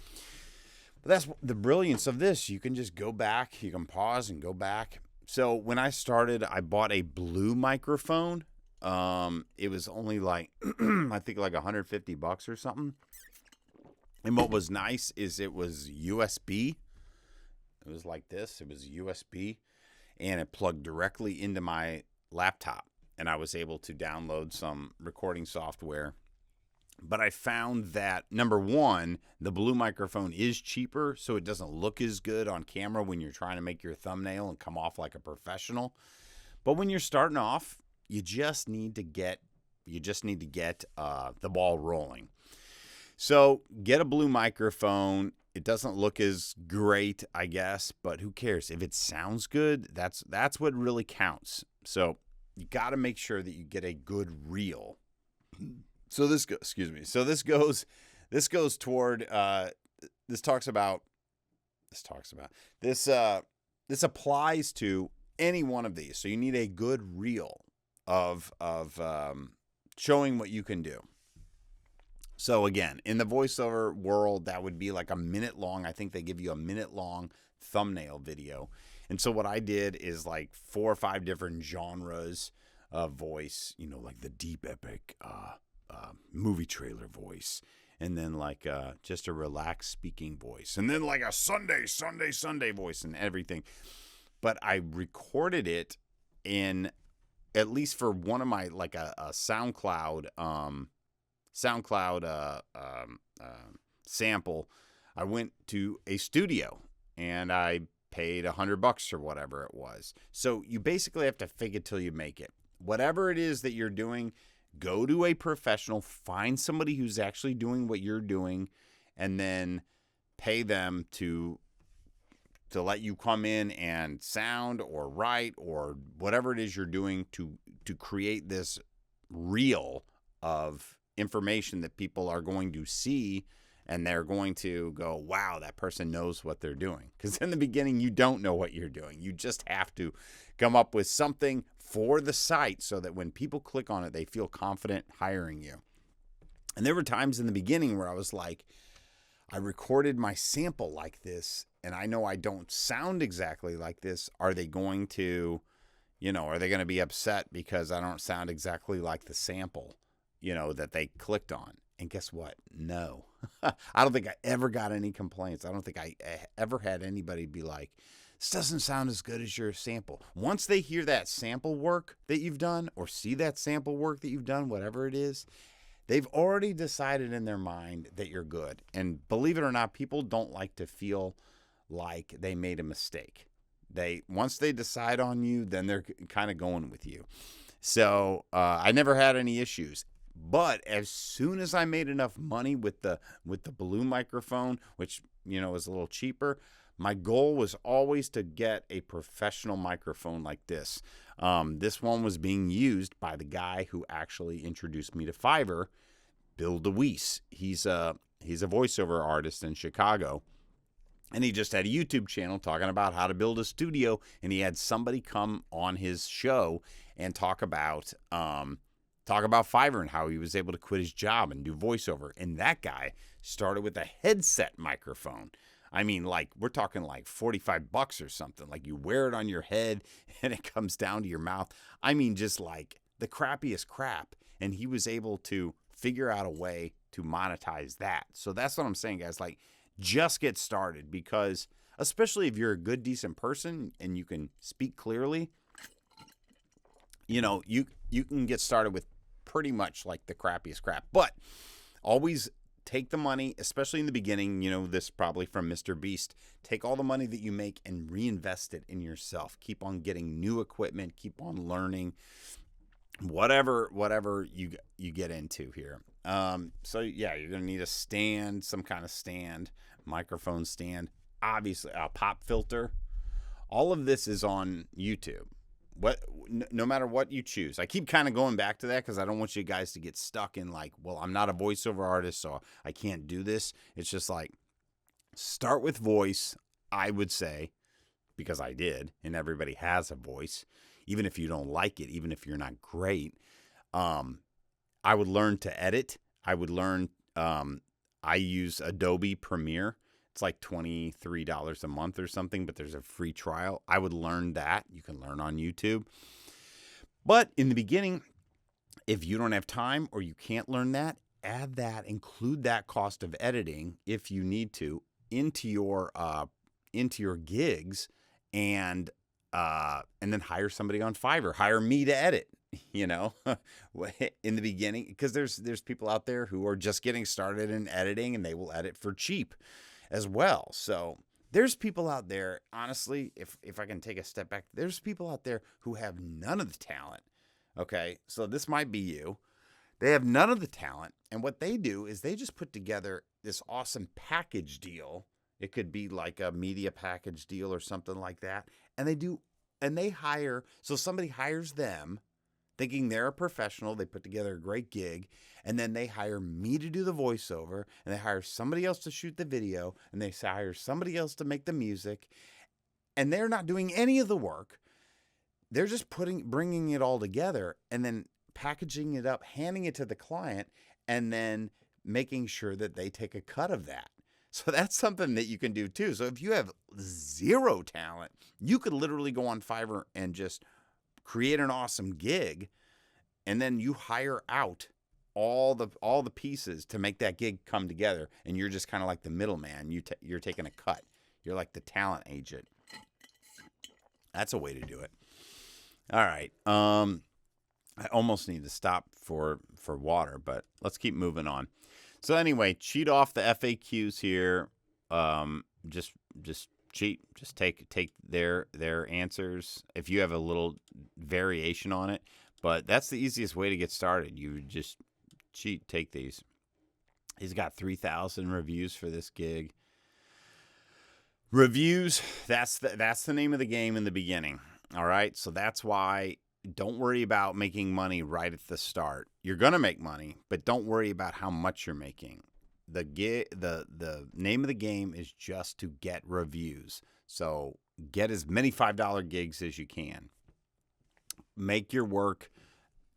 But that's the brilliance of this. You can just go back. You can pause and go back. So when I started, I bought a Blue microphone. It was only like, I think like $150 or something. And what was nice is it was USB. It was like this. It was USB. And it plugged directly into my laptop. And I was able to download some recording software. But I found that, number one, the Blue microphone is cheaper, so it doesn't look as good on camera when you're trying to make your thumbnail and come off like a professional. But when you're starting off, you just need to get the ball rolling. So get a Blue microphone. It doesn't look as great, I guess, but who cares? If it sounds good, that's what really counts. So you got to make sure that you get a good reel. So this goes toward this applies to any one of these. So you need a good reel of showing what you can do. So again, in the voiceover world, that would be like a minute long. I think they give you a minute long thumbnail video. And so what I did is like 4 or 5 different genres of voice, like the deep epic movie trailer voice, and then like just a relaxed speaking voice, and then like a Sunday voice and everything. But I recorded it in, at least for one of my, like a SoundCloud sample. I went to a studio and I paid $100 or whatever it was. So you basically have to fake it till you make it. Whatever it is that you're doing, go to a professional, find somebody who's actually doing what you're doing, and then pay them to let you come in and sound or write or whatever it is you're doing to create this reel of information that people are going to see, and they're going to go, wow, that person knows what they're doing. Because in the beginning, you don't know what you're doing. You just have to come up with something for the site so that when people click on it, they feel confident hiring you. And there were times in the beginning where I was like, I recorded my sample like this, and I know I don't sound exactly like this. Are they going to, are they going to be upset because I don't sound exactly like the sample, that they clicked on? And guess what? No. I don't think I ever got any complaints. I don't think I ever had anybody be like, this doesn't sound as good as your sample. Once they hear that sample work that you've done, or see that sample work that you've done, whatever it is, they've already decided in their mind that you're good. And believe it or not, people don't like to feel like they made a mistake. Once they decide on you, then they're kind of going with you. So I never had any issues. But as soon as I made enough money with the Blue microphone, which is a little cheaper, my goal was always to get a professional microphone like this. This one was being used by the guy who actually introduced me to Fiverr, Bill DeWeese. He's a voiceover artist in Chicago, and he just had a YouTube channel talking about how to build a studio, and he had somebody come on his show and talk about Fiverr and how he was able to quit his job and do voiceover. And that guy started with a headset microphone. I mean, like, we're talking like $45 or something. Like, you wear it on your head and it comes down to your mouth. I mean, just like the crappiest crap. And he was able to figure out a way to monetize that. So that's what I'm saying, guys. Like, just get started, because especially if you're a good, decent person and you can speak clearly, you can get started with pretty much like the crappiest crap. But always take the money, especially in the beginning. This probably from Mr. Beast. Take all the money that you make and reinvest it in yourself. Keep on getting new equipment. Keep on learning. whatever you get into here. So yeah, you're gonna need a stand, some kind of stand, microphone stand, obviously a pop filter. All of this is on YouTube. No matter what you choose. I keep kind of going back to that because I don't want you guys to get stuck in like, well, I'm not a voiceover artist, so I can't do this. It's just like, start with voice, I would say, because I did, and everybody has a voice, even if you don't like it, even if you're not great. I would learn to edit. I would learn, I use Adobe Premiere. It's like $23 a month or something, but there's a free trial. I would learn that. You can learn on YouTube. But in the beginning, if you don't have time or you can't learn that, add that, include that cost of editing if you need to into your gigs, and then hire somebody on Fiverr. Hire me to edit. In the beginning, because there's people out there who are just getting started in editing, and they will edit for cheap as well. So there's people out there, honestly, if I can take a step back, there's people out there who have none of the talent. Okay, so this might be you. They have none of the talent, and what they do is they just put together this awesome package deal. It could be like a media package deal or something like that, and they hire, so somebody hires them thinking they're a professional. They put together a great gig, and then they hire me to do the voiceover, and they hire somebody else to shoot the video, and they hire somebody else to make the music, and they're not doing any of the work. They're just bringing it all together and then packaging it up, handing it to the client, and then making sure that they take a cut of that. So that's something that you can do too. So if you have zero talent, you could literally go on Fiverr and just create an awesome gig, and then you hire out all the pieces to make that gig come together, and you're just kind of like the middleman. You're taking a cut. You're like the talent agent. That's a way to do it. All right. I almost need to stop for water, but let's keep moving on. So anyway, cheat off the FAQs here. Just cheat. Just take their answers if you have a little variation on it. But that's the easiest way to get started. You just cheat. Take these. He's got 3,000 reviews for this gig. Reviews. That's the name of the game in the beginning. All right. So that's why. Don't worry about making money right at the start. You're going to make money, but don't worry about how much you're making. The name of the game is just to get reviews. So get as many $5 gigs as you can. Make your work.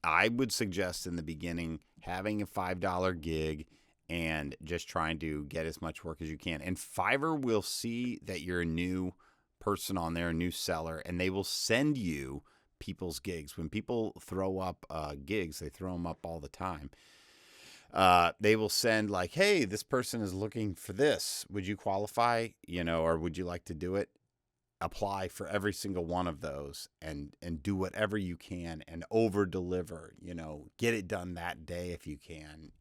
I would suggest in the beginning having a $5 gig and just trying to get as much work as you can. And Fiverr will see that you're a new person on there, a new seller, and they will send you people's gigs. When people throw up gigs, they throw them up all the time. They will send like, hey, this person is looking for this. Would you qualify? Or would you like to do it? Apply for every single one of those and do whatever you can and over deliver. Get it done that day if you can.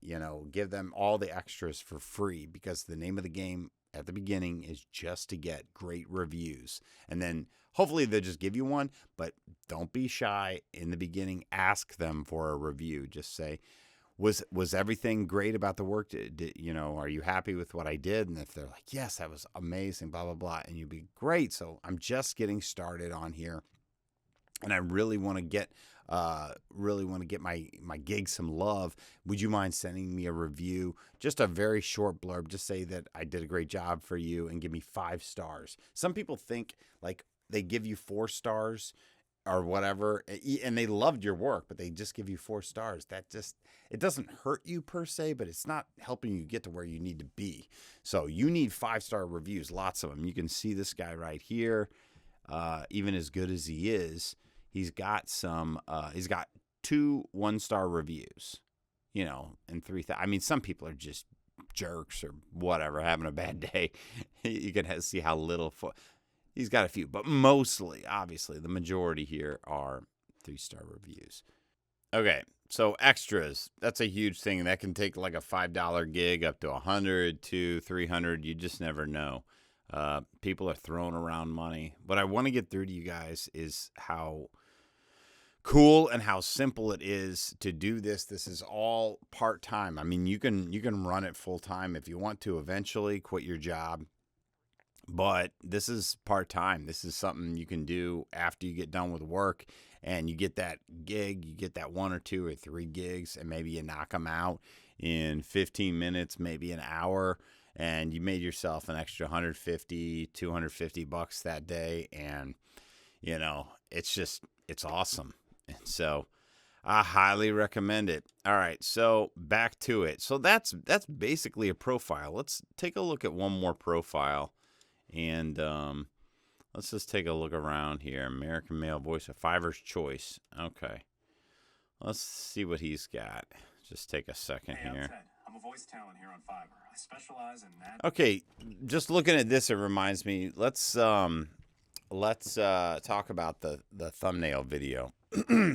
Give them all the extras for free, because the name of the game at the beginning is just to get great reviews. And then hopefully they'll just give you one, but don't be shy in the beginning. Ask them for a review. Just say, was everything great about the work? Are you happy with what I did? And if they're like, yes, that was amazing, blah, blah, blah. And you'd be great. So I'm just getting started on here, and I really want to get my gig some love. Would you mind sending me a review? Just a very short blurb. Just say that I did a great job for you and give me 5 stars. Some people think like they give you 4 stars or whatever, and they loved your work, but they just give you 4 stars. It doesn't hurt you per se, but it's not helping you get to where you need to be. So you need 5-star reviews, lots of them. You can see this guy right here. Even as good as he is, he's got 2 1-star reviews, and 3,000. I mean, some people are just jerks or whatever, having a bad day. You can see how little he's got a few, but mostly, obviously, the majority here are 3-star reviews. Okay, so extras. That's a huge thing. That can take like a $5 gig up to $100, $200, $300. You just never know. People are throwing around money. What I want to get through to you guys is how cool and how simple it is to do this. This is all part-time. I mean, you can run it full-time if you want to eventually quit your job. But this is part-time. This is something you can do after you get done with work and you get that gig, you get that 1 or 2 or 3 gigs, and maybe you knock them out in 15 minutes, maybe an hour, and you made yourself an extra 150, 250 bucks that day. And, you know, it's awesome. And so I highly recommend it. All right, so back to it. So that's basically a profile. Let's take a look at one more profile. And let's just take a look around here. American Male Voice, a Fiverr's Choice. Okay. Let's see what he's got. Just take a second here.
I'm a voice talent here on Fiverr. I specialize in that.
Okay, just looking at this, it reminds me. Let's talk about the thumbnail video.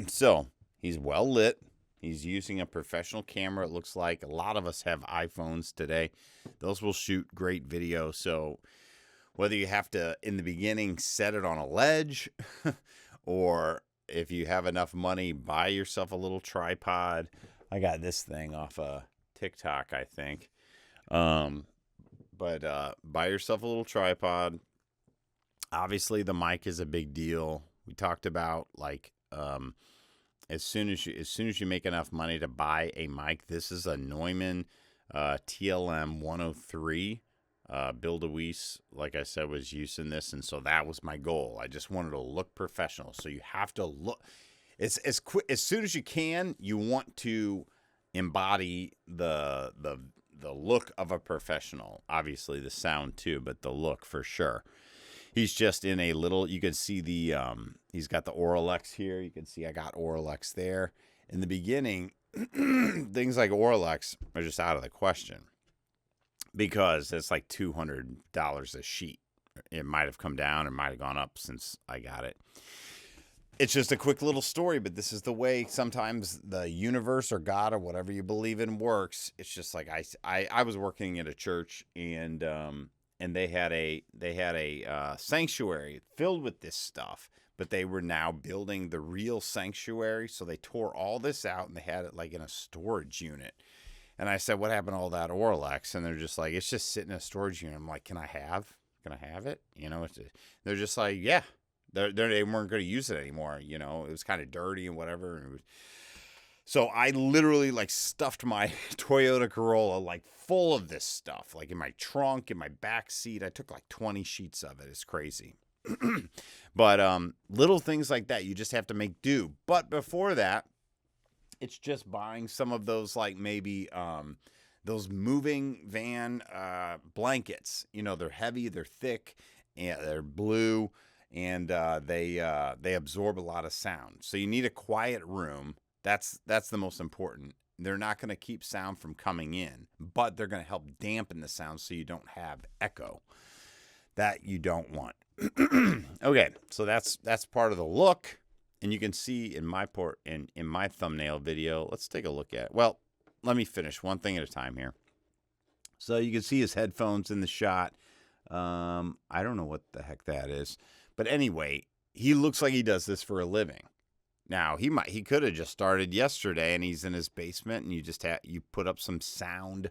So he's well lit. He's using a professional camera. It looks like a lot of us have iPhones today. Those will shoot great video. So whether you have to, in the beginning, set it on a ledge, or if you have enough money, buy yourself a little tripod. I got this thing off of TikTok, I think. But buy yourself a little tripod. Obviously, the mic is a big deal. We talked about, like, as soon as you make enough money to buy a mic. This is a Neumann TLM 103. Bill DeWeese, like I said, was using this, and so that was my goal. I just wanted to look professional. So you have to look as soon as you can. You want to embody the look of a professional. Obviously, the sound too, but the look for sure. He's just in a little. You can see the he's got the Auralex here. You can see I got Auralex there. In the beginning, things like Auralex are just out of the question, because it's like $200 a sheet. It might have come down or might have gone up since I got it. It's just a quick little story, but this is the way sometimes the universe or God or whatever you believe in works. It's just like I was working at a church, and they had a sanctuary filled with this stuff, but they were now building the real sanctuary. So they tore all this out and they had it like in a storage unit. And I said, what happened to all that Auralex? And they're just like, it's just sitting in a storage unit. I'm like, can I have it? You know, they're just like, yeah, they weren't going to use it anymore. You know, it was kind of dirty and whatever. So I literally like stuffed my Toyota Corolla like full of this stuff, like in my trunk, in my back seat. I took like 20 sheets of it. It's crazy. But little things like that, you just have to make do. But before that, it's just buying some of those, like maybe those moving van blankets. You know, they're heavy, they're thick, and they're blue, and they absorb a lot of sound. So you need a quiet room. That's the most important. They're not going to keep sound from coming in, but they're going to help dampen the sound so you don't have echo that you don't want. Okay, so that's part of the look. And you can see in my thumbnail video, let's take a look at, well, let me finish one thing at a time here. So you can see his headphones in the shot. I don't know what the heck that is. But anyway, he looks like he does this for a living. Now, he could have just started yesterday and he's in his basement and you put up some sound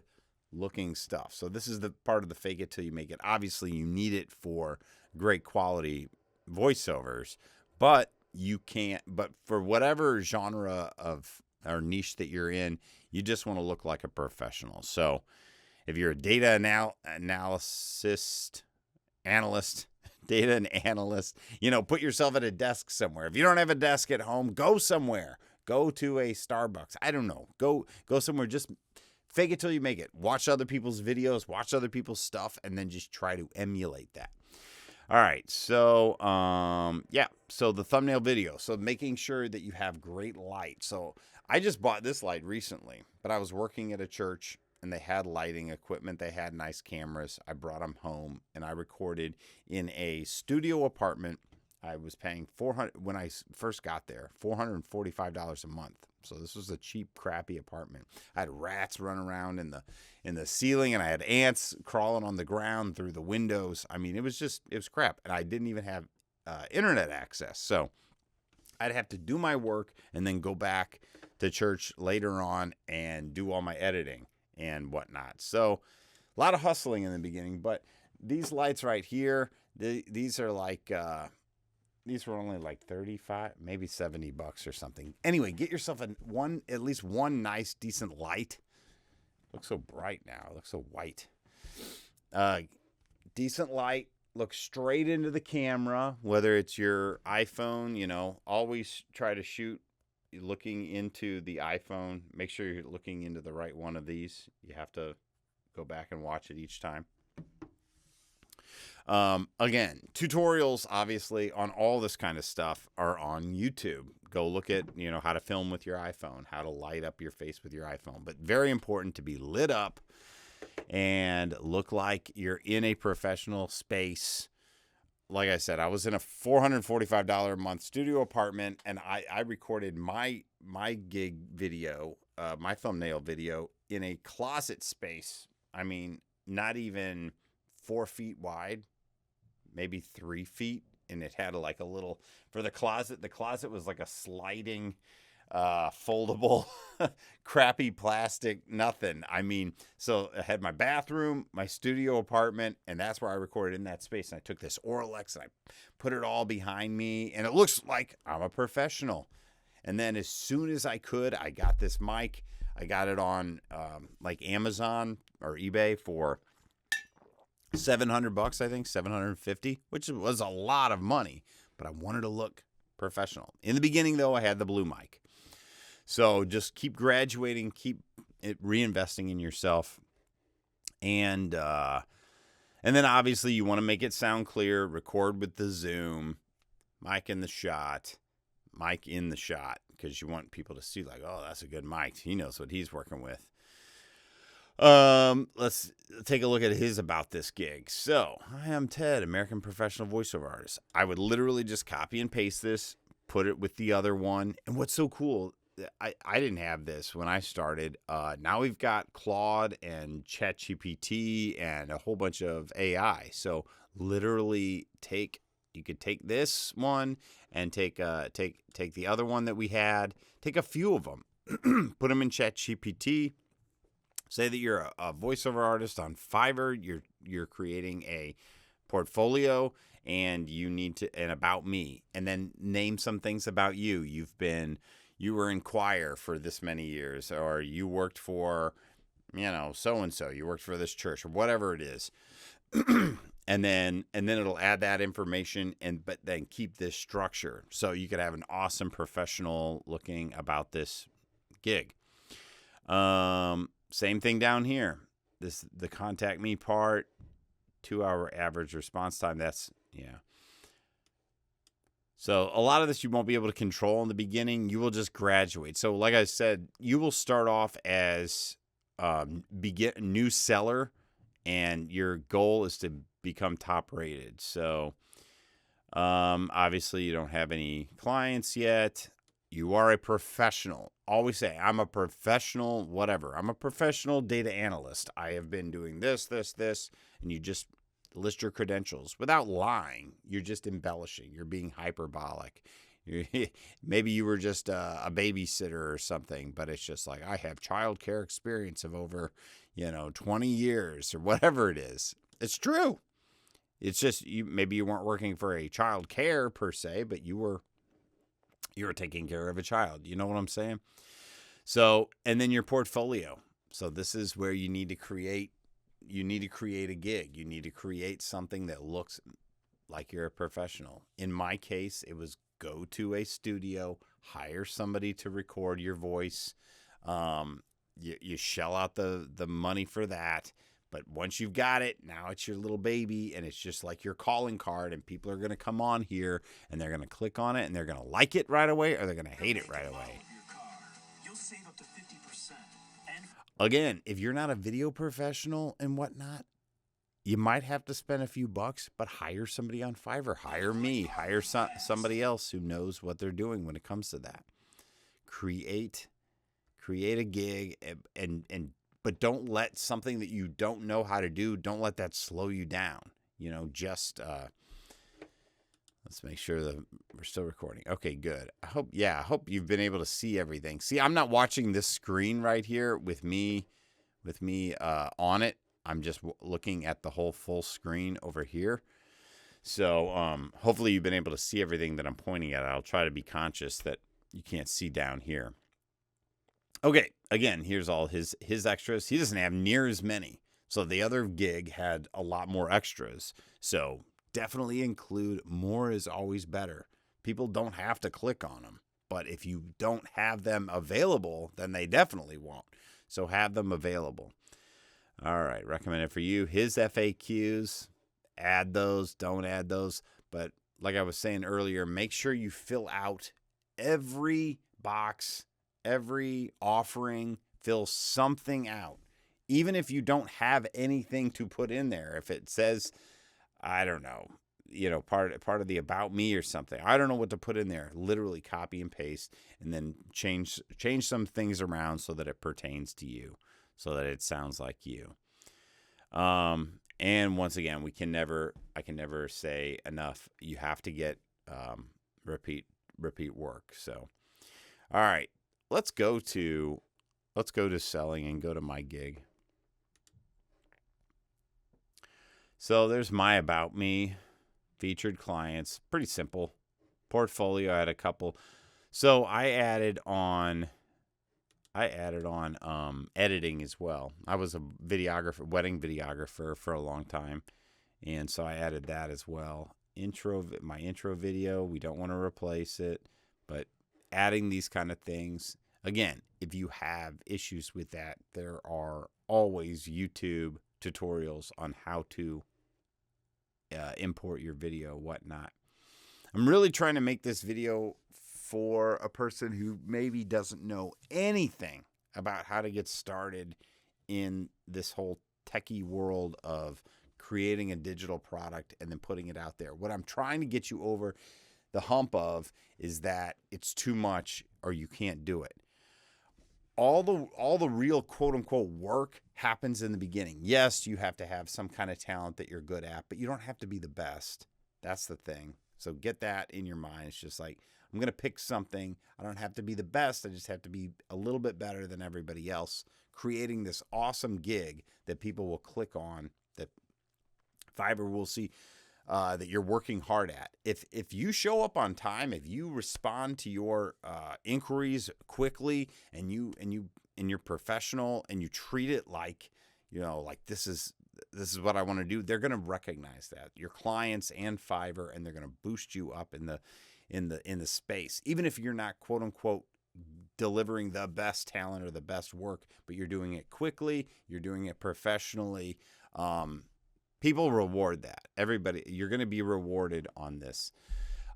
looking stuff. So this is the part of the fake it till you make it. Obviously, you need it for great quality voiceovers, but for whatever genre of or niche that you're in, you just want to look like a professional. So if you're a data analyst, you know, put yourself at a desk somewhere. If you don't have a desk at home, go somewhere. Go to a Starbucks. I don't know. Go somewhere. Just fake it till you make it. Watch other people's videos, watch other people's stuff, and then just try to emulate that. All right, so so the thumbnail video. So making sure that you have great light. So I just bought this light recently, but I was working at a church and they had lighting equipment. They had nice cameras. I brought them home and I recorded in a studio apartment. I was paying when I first got there, $445 a month. So this was a cheap, crappy apartment. I had rats running around in the ceiling, and I had ants crawling on the ground through the windows. I mean, it was crap, and I didn't even have internet access. So I'd have to do my work and then go back to church later on and do all my editing and whatnot. So a lot of hustling in the beginning, but these lights right here, these are like, these were only like 35, maybe $70 or something. Anyway, get yourself at least one nice, decent light. Looks so bright now. It looks so white. Decent light. Look straight into the camera, whether it's your iPhone, always try to shoot looking into the iPhone. Make sure you're looking into the right one of these. You have to go back and watch it each time. Again, tutorials, obviously, on all this kind of stuff are on YouTube. Go look at, how to film with your iPhone, how to light up your face with your iPhone. But very important to be lit up and look like you're in a professional space. Like I said, I was in a $445 a month studio apartment, and I recorded my gig video, my thumbnail video, in a closet space. I mean, not even 4 feet wide, maybe 3 feet, and it had like a little, for the closet was like a sliding foldable crappy plastic nothing. I mean, so I had my bathroom, my studio apartment, and that's where I recorded, in that space. And I took this Orlex and I put it all behind me, and it looks like I'm a professional. And then as soon as I could, I got this mic. I got it on like Amazon or eBay for $700, I think, $750, which was a lot of money, but I wanted to look professional. In the beginning, though, I had the blue mic. So just keep graduating, keep reinvesting in yourself. And then obviously you want to make it sound clear, record with the zoom, mic in the shot, because you want people to see like, oh, that's a good mic. He knows what he's working with. Let's take a look at his about this gig. So, hi, I'm Ted, American professional voiceover artist. I would literally just copy and paste this, put it with the other one. And what's so cool, I didn't have this when I started. Now we've got Claude and ChatGPT and a whole bunch of AI. So literally you could take this one and take the other one that we had, take a few of them, put them in ChatGPT. Say that you're a voiceover artist on Fiverr. You're creating a portfolio, and you need to, and about me, and then name some things about you. You were in choir for this many years, or you worked for, so and so. You worked for this church, or whatever it is, and then it'll add that information, but then keep this structure, so you could have an awesome professional looking about this gig. Same thing down here. The contact me part, 2-hour average response time. So a lot of this you won't be able to control in the beginning. You will just graduate. So like I said, you will start off as new seller, and your goal is to become top rated. So obviously you don't have any clients yet. You are a professional. Always say, I'm a professional, whatever. I'm a professional data analyst. I have been doing this, and you just list your credentials without lying. You're just embellishing. You're being hyperbolic. Maybe you were just a babysitter or something, but it's just like, I have childcare experience of over, 20 years or whatever it is. It's true. It's just maybe you weren't working for a child care per se, but you were taking care of a child. You know what I'm saying? So, and then your portfolio. So this is where you need to create a gig. You need to create something that looks like you're a professional. In my case, it was go to a studio, hire somebody to record your voice. You shell out the money for that. But once you've got it, now it's your little baby, and it's just like your calling card, and people are going to come on here, and they're going to click on it, and they're going to like it right away, or they're going to hate it right away.
You'll save up to 50%. And
Again, if you're not a video professional and whatnot, you might have to spend a few bucks, but hire somebody on Fiverr. Hire me. Hire somebody else who knows what they're doing when it comes to that. Create a gig, but don't let something that you don't know how to do, don't let that slow you down. Just, Let's make sure that we're still recording. Okay, good. I hope you've been able to see everything. See, I'm not watching this screen right here with me on it. I'm just looking at the whole full screen over here. So hopefully you've been able to see everything that I'm pointing at. I'll try to be conscious that you can't see down here. Okay, again, here's all his extras. He doesn't have near as many. So the other gig had a lot more extras. So definitely include more is always better. People don't have to click on them. But if you don't have them available, then they definitely won't. So have them available. All right, recommended for you. His FAQs, add those, don't add those. But like I was saying earlier, make sure you fill out every box, every offering, fill something out. Even if you don't have anything to put in there, if it says, I don't know, part of the about me or something, I don't know what to put in there. Literally copy and paste, and then change some things around so that it pertains to you, so that it sounds like you. And once again, I can never say enough. You have to get repeat work. So, all right, let's go to selling and go to my gig. So there's my about me, featured clients, pretty simple. Portfolio, I had a couple. So I added on editing as well. I was a wedding videographer for a long time, and so I added that as well. My intro video, we don't want to replace it, but adding these kind of things. Again, if you have issues with that, there are always YouTube tutorials on how to import your video, whatnot. I'm really trying to make this video for a person who maybe doesn't know anything about how to get started in this whole techie world of creating a digital product and then putting it out there. What I'm trying to get you over the hump of is that it's too much or you can't do it. All the real quote unquote work happens in the beginning. Yes, you have to have some kind of talent that you're good at, but you don't have to be the best. That's the thing. So get that in your mind. It's just like, I'm going to pick something. I don't have to be the best. I just have to be a little bit better than everybody else, creating this awesome gig that people will click on, that Fiverr will see that you're working hard at. If you show up on time, if you respond to your inquiries quickly, and you're professional, and you treat it like, like this is what I want to do, they're going to recognize that, your clients and Fiverr, and they're going to boost you up in the space. Even if you're not quote unquote delivering the best talent or the best work, but you're doing it quickly, you're doing it professionally. People reward that. Everybody, you're going to be rewarded on this.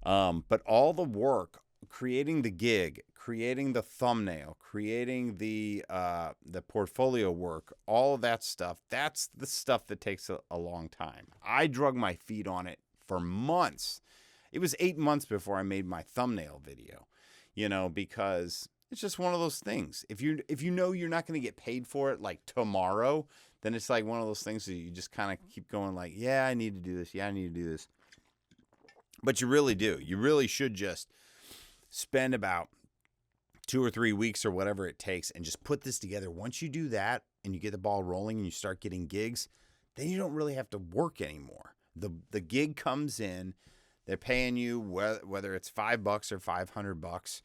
But all the work, creating the gig, creating the thumbnail, creating the portfolio work, all of that stuff, that's the stuff that takes a long time. I drug my feet on it for months. It was 8 months before I made my thumbnail video, because it's just one of those things. If you know you're not going to get paid for it like tomorrow, then it's like one of those things that you just kind of keep going like, yeah, I need to do this. Yeah, I need to do this. But you really do. You really should just spend about 2 or 3 weeks or whatever it takes and just put this together. Once you do that and you get the ball rolling and you start getting gigs, then you don't really have to work anymore. The gig comes in, they're paying you whether it's $5 or $500,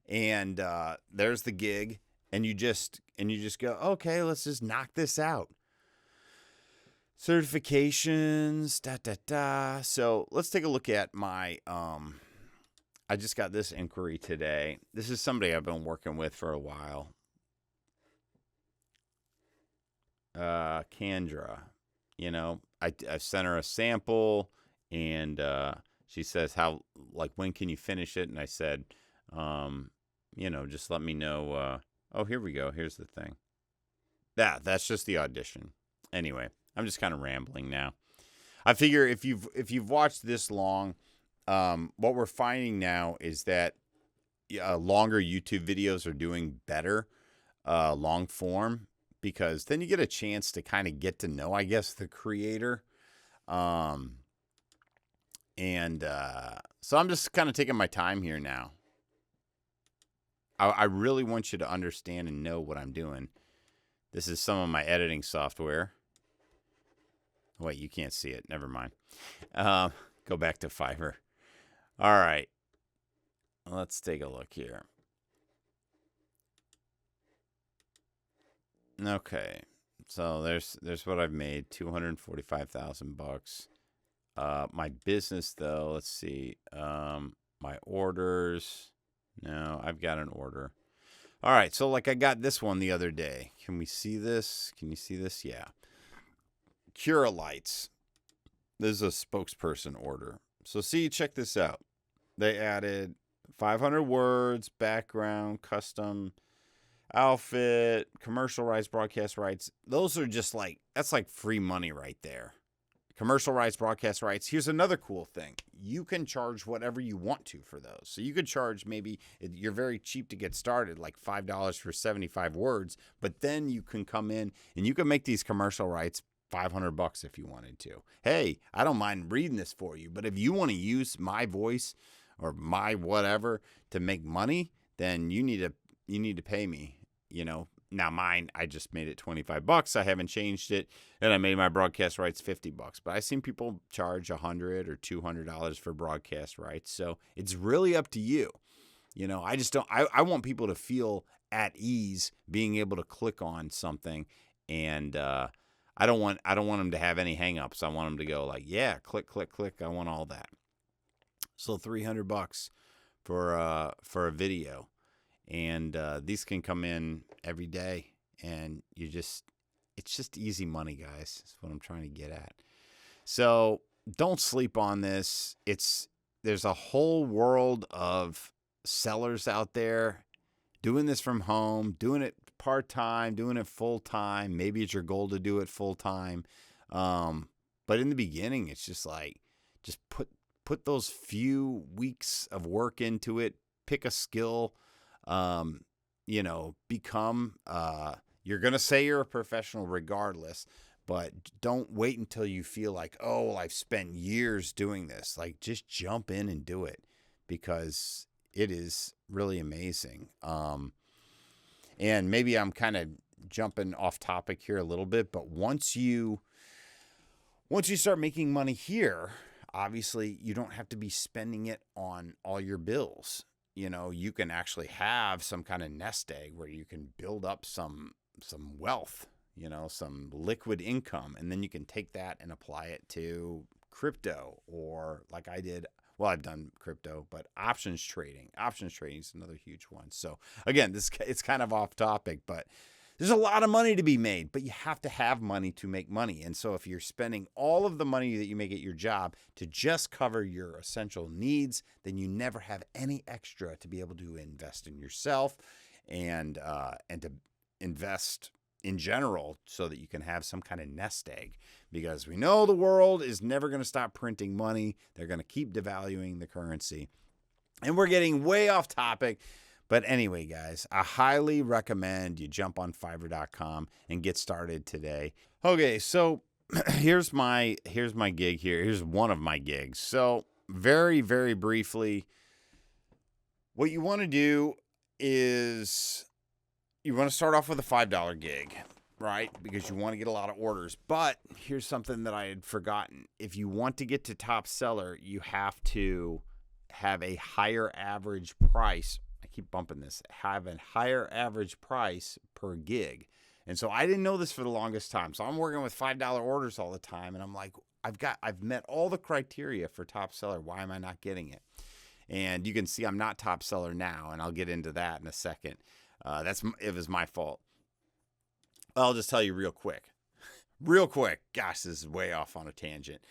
and there's the gig, and you just go, okay, let's just knock this out. Certifications, So let's take a look at my, I just got this inquiry today. This is somebody I've been working with for a while. Kendra, I sent her a sample, and she says, when can you finish it? And I said, just let me know. Oh, here we go. Here's the thing. That's just the audition. Anyway, I'm just kind of rambling now. I figure if you've watched this long, what we're finding now is that longer YouTube videos are doing better, long form, because then you get a chance to kind of get to know, I guess, the creator. And so I'm just kind of taking my time here now. I really want you to understand and know what I'm doing. This is some of my editing software. Wait, you can't see it. Never mind. Go back to Fiverr. All right. Let's take a look here. Okay. So there's what I've made, $245,000. My business though, let's see. My orders. No, I've got an order. All right, so like I got this one the other day. Can we see this? Can you see this? Yeah. Cura Lights. This is a spokesperson order. So see, check this out. They added 500 words, background, custom outfit, commercial rights, broadcast rights. Those are just like, that's like free money right there. Commercial rights, broadcast rights. Here's another cool thing. You can charge whatever you want to for those. So you could charge, maybe you're very cheap to get started, like $5 for 75 words, but then you can come in and you can make these commercial rights $500 if you wanted to. Hey, I don't mind reading this for you, but if you want to use my voice or my whatever to make money, then you need to pay me, you know. Now mine, I just made it $25. I haven't changed it, and I made my broadcast rights $50. But I've seen people charge $100 or $200 for broadcast rights. So it's really up to you. You know, I just don't. I want people to feel at ease being able to click on something, and I don't want them to have any hangups. I want them to go like, yeah, click, click, click. I want all that. So $300 for a video. And these can come in every day, and it's just easy money, guys. That's what I'm trying to get at. So don't sleep on this. There's a whole world of sellers out there doing this from home, doing it part-time, doing it full-time. Maybe it's your goal to do it full-time. But in the beginning, it's just like, just put those few weeks of work into it, pick a skill. You know, become, you're going to say you're a professional regardless, but don't wait until you feel like, oh, well, I've spent years doing this. Like, just jump in and do it, because it is really amazing. And maybe I'm kind of jumping off topic here a little bit, but once you start making money here, obviously you don't have to be spending it on all your bills. You know, you can actually have some kind of nest egg where you can build up some wealth, you know, some liquid income, and then you can take that and apply it to crypto, or like I did. Well, I've done crypto, but options trading. Options trading is another huge one. So again, it's kind of off topic, but there's a lot of money to be made, but you have to have money to make money. And so if you're spending all of the money that you make at your job to just cover your essential needs, then you never have any extra to be able to invest in yourself and to invest in general, so that you can have some kind of nest egg, because we know the world is never going to stop printing money. They're going to keep devaluing the currency. And we're getting way off topic. But anyway, guys, I highly recommend you jump on Fiverr.com and get started today. Okay, so here's my gig here. Here's one of my gigs. So very, very briefly, what you want to do is you want to start off with a $5 gig, right? Because you want to get a lot of orders. But here's something that I had forgotten. If you want to get to top seller, you have to have a higher average price. I keep bumping this. Have a higher average price per gig. And so I didn't know this for the longest time. So I'm working with $5 orders all the time, and I'm like, I've met all the criteria for top seller. Why am I not getting it? And you can see I'm not top seller now, and I'll get into that in a second. It was my fault. I'll just tell you real quick. Gosh, this is way off on a tangent.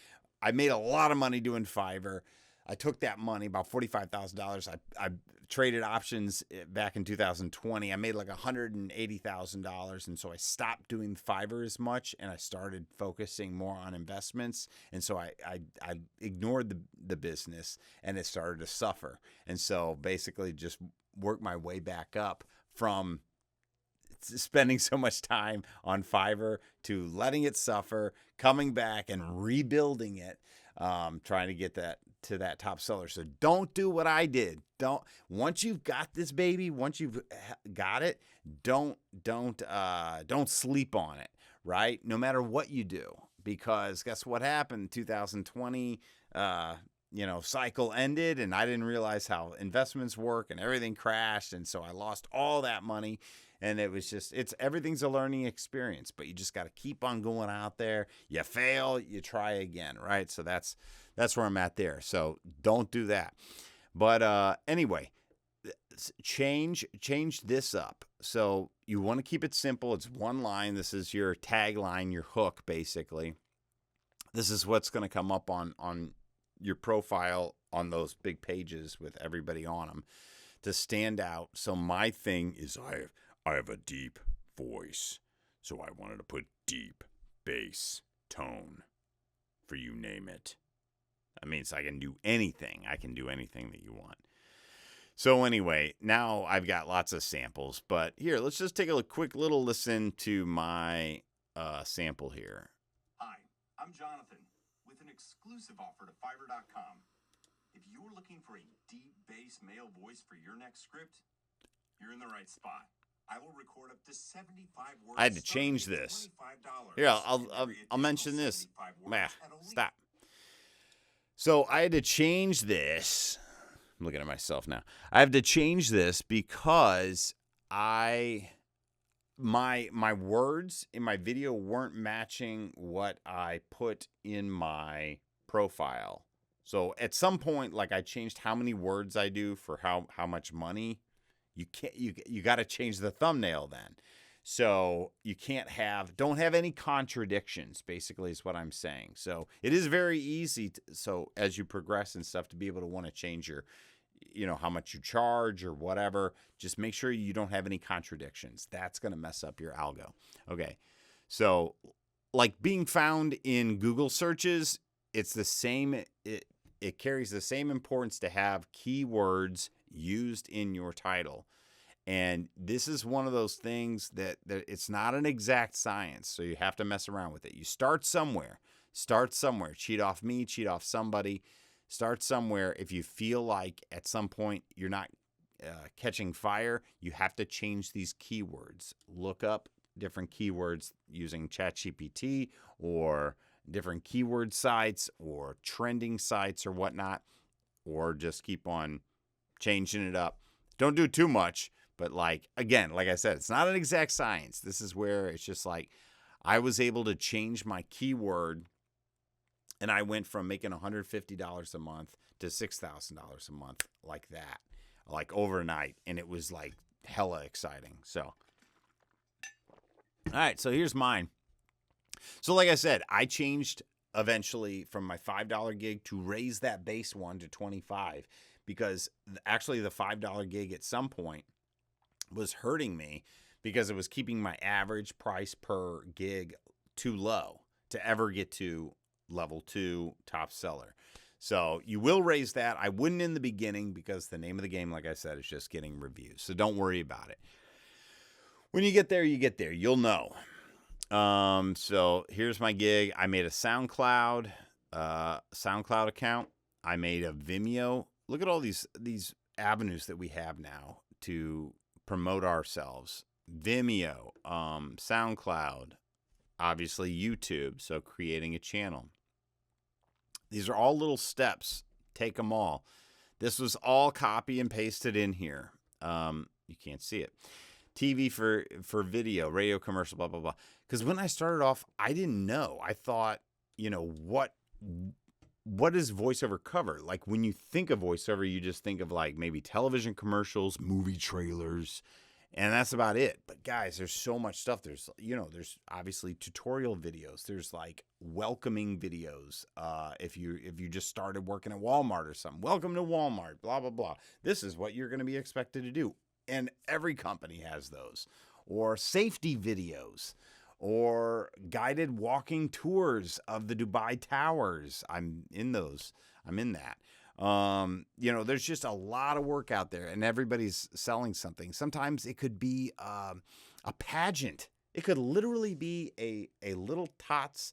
I made a lot of money doing Fiverr. I took that money, about $45,000. I traded options back in 2020. I made like $180,000. And so I stopped doing Fiverr as much, and I started focusing more on investments. And so I ignored the business, and it started to suffer. And so basically just worked my way back up from spending so much time on Fiverr to letting it suffer, coming back and rebuilding it. trying to get that to that top seller. So don't do what I did. Once you've got this baby, once you've got it, don't sleep on it, right? No matter what you do, because guess what happened? 2020, cycle ended, and I didn't realize how investments work, and everything crashed, and so I lost all that money. And it was just, everything's a learning experience, but you just got to keep on going out there. You fail, you try again, right? So that's where I'm at there. So don't do that. But anyway, change this up. So you want to keep it simple. It's one line. This is your tagline, your hook, basically. This is what's going to come up on your profile on those big pages with everybody on them to stand out. So my thing is I have a deep voice, so I wanted to put deep bass tone for you name it. That means I can do anything. I can do anything that you want. So anyway, now I've got lots of samples, but here, let's just take a quick little listen to my sample here.
Hi, I'm Jonathan with an exclusive offer to Fiverr.com. If you're looking for a deep bass male voice for your next script, you're in the right spot. I will record up to 75 words.
I had to change this. Here, I'll mention this. Stop. So I had to change this. I'm looking at myself now. I have to change this because my words in my video weren't matching what I put in my profile. So at some point, like, I changed how many words I do for how much money. You got to change the thumbnail then. So you don't have any contradictions, basically, is what I'm saying. So it is very easy so as you progress and stuff, to be able to want to change your, how much you charge or whatever. Just make sure you don't have any contradictions. That's going to mess up your algo. Okay. So like being found in Google searches, it's the same. It carries the same importance to have keywords used in your title. And this is one of those things that it's not an exact science, so you have to mess around with it. You start somewhere. Cheat off me, cheat off somebody. Start somewhere. If you feel like at some point you're not catching fire, you have to change these keywords. Look up different keywords using ChatGPT or different keyword sites or trending sites or whatnot, or just keep on changing it up. Don't do too much, but again, like I said, it's not an exact science. This is where it's just like I was able to change my keyword, and I went from making $150 a month to $6,000 a month like that, like overnight, and it was like hella exciting. So, all right, so here's mine. So like I said, I changed eventually from my $5 gig to raise that base one to $25, because actually the $5 gig at some point was hurting me because it was keeping my average price per gig too low to ever get to level 2 top seller. So you will raise that. I wouldn't in the beginning, because the name of the game, like I said, is just getting reviews. So don't worry about it. When you get there, you'll know. So here's my gig. I made a SoundCloud account. I made a Vimeo. Look at all these avenues that we have now to promote ourselves. Vimeo, SoundCloud, obviously YouTube. So creating a channel. These are all little steps. Take them all. This was all copy and pasted in here. You can't see it. TV for video, radio commercial, blah, blah, blah. Because when I started off, I didn't know. I thought, what does voiceover cover? Like when you think of voiceover, you just think of like maybe television commercials, movie trailers, and that's about it. But guys, there's so much stuff. There's obviously tutorial videos. There's like welcoming videos. If you just started working at Walmart or something, welcome to Walmart, blah, blah, blah. This is what you're going to be expected to do. And every company has those. Or safety videos, or guided walking tours of the Dubai Towers. I'm in those. I'm in that. There's just a lot of work out there, and everybody's selling something. Sometimes it could be a pageant. It could literally be a little tots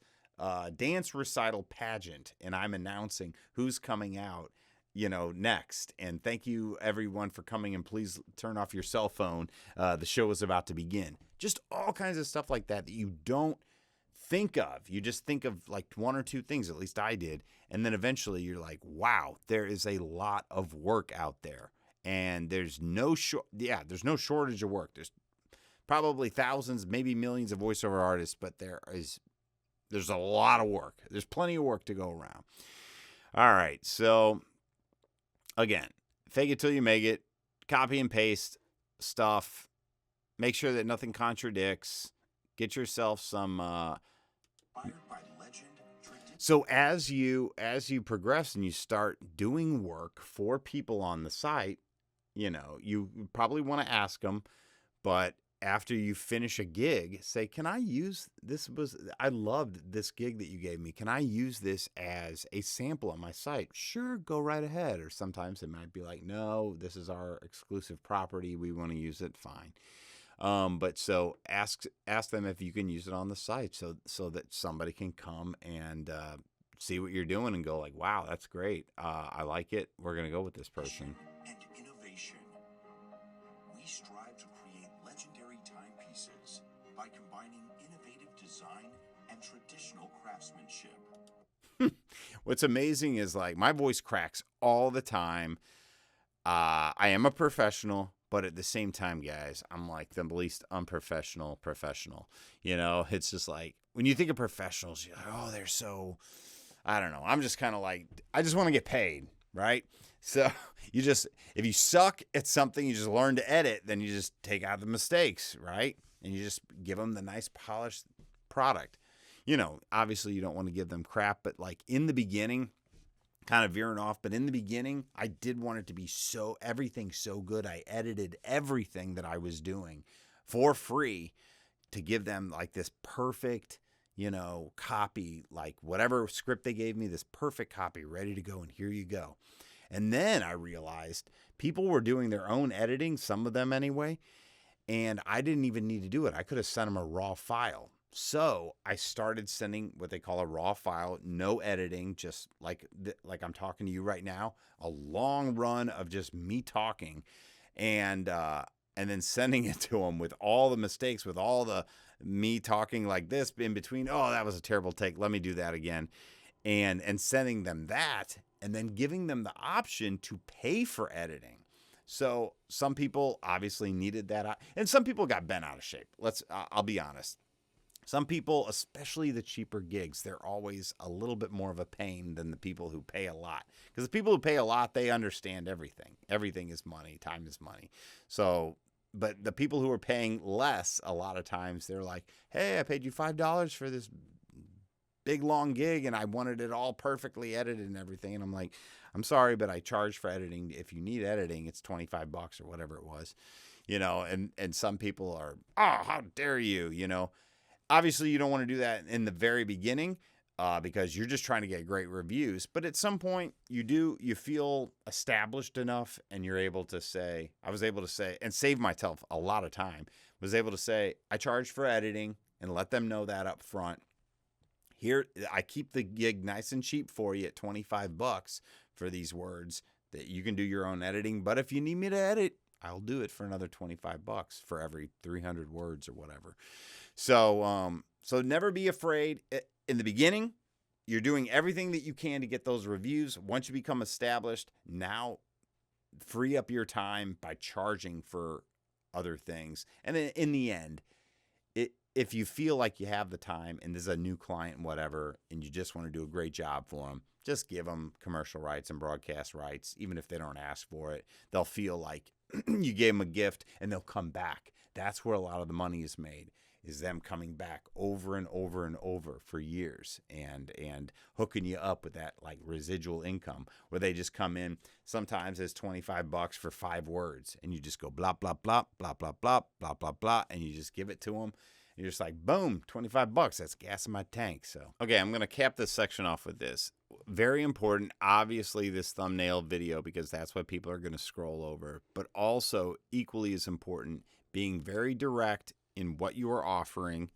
dance recital pageant, and I'm announcing who's coming out, next. And thank you everyone for coming, and please turn off your cell phone. The show is about to begin. Just all kinds of stuff like that you don't think of. You just think of like one or two things, at least I did. And then eventually you're like, wow, there is a lot of work out there. And there's no shortage of work. There's probably thousands, maybe millions of voiceover artists, but there's a lot of work. There's plenty of work to go around. All right. So again, fake it till you make it. Copy and paste stuff. Make sure that nothing contradicts. Get yourself some.
Inspired by legend.
So as you progress and you start doing work for people on the site, you probably want to ask them, but after you finish a gig, say, can I use this? I loved this gig that you gave me. Can I use this as a sample on my site? Sure, go right ahead. Or sometimes it might be like, no, this is our exclusive property. We want to use it. Fine. But so ask them if you can use it on the site so that somebody can come and see what you're doing and go like, wow, that's great. I like it. We're going to go with this person.
And innovation. We strive to create legendary timepieces by combining innovative design and traditional craftsmanship.
What's amazing is like my voice cracks all the time. I am a professional, but at the same time, guys, I'm like the least unprofessional professional. It's just like when you think of professionals, you're like, oh, they're so, I don't know. I'm just kind of like, I just want to get paid, right? So if you suck at something, you just learn to edit, then you just take out the mistakes, right? And you just give them the nice polished product. Obviously you don't want to give them crap, but like in the beginning, kind of veering off, but in the beginning, I did want it to be everything so good. I edited everything that I was doing for free to give them like this perfect, copy, like whatever script they gave me, this perfect copy ready to go. And here you go. And then I realized people were doing their own editing, some of them anyway, and I didn't even need to do it. I could have sent them a raw file. So I started sending what they call a raw file, no editing, just like I'm talking to you right now, a long run of just me talking, and then sending it to them with all the mistakes, with all the me talking like this in between. Oh, that was a terrible take. Let me do that again, and sending them that, and then giving them the option to pay for editing. So some people obviously needed that, and some people got bent out of shape. I'll be honest. Some people, especially the cheaper gigs, they're always a little bit more of a pain than the people who pay a lot. Because the people who pay a lot, they understand everything. Everything is money. Time is money. So, but the people who are paying less, a lot of times, they're like, hey, I paid you $5 for this big, long gig, and I wanted it all perfectly edited and everything. And I'm like, I'm sorry, but I charge for editing. If you need editing, it's $25 or whatever it was. And some people are, oh, how dare you, Obviously, you don't want to do that in the very beginning because you're just trying to get great reviews. But at some point, you feel established enough, and you're able to say, I was able to say, and save myself a lot of time, was able to say, I charge for editing and let them know that up front. Here, I keep the gig nice and cheap for you at $25 for these words that you can do your own editing. But if you need me to edit, I'll do it for another $25 for every 300 words or whatever. So never be afraid. In the beginning, you're doing everything that you can to get those reviews. Once you become established, now free up your time by charging for other things. And then in the end, if you feel like you have the time and there's a new client and whatever, and you just want to do a great job for them, just give them commercial rights and broadcast rights, even if they don't ask for it. They'll feel like you gave them a gift, and they'll come back. That's where a lot of the money is made, is them coming back over and over and over for years and hooking you up with that like residual income, where they just come in. Sometimes it's $25 for 5 words, and you just go blah, blah, blah, blah, blah, blah, blah, blah, blah, and you just give it to them. You're just like, boom, $25. That's gas in my tank. So, okay, I'm going to cap this section off with this. Very important, obviously, this thumbnail video, because that's what people are going to scroll over. But also, equally as important, being very direct in what you are offering.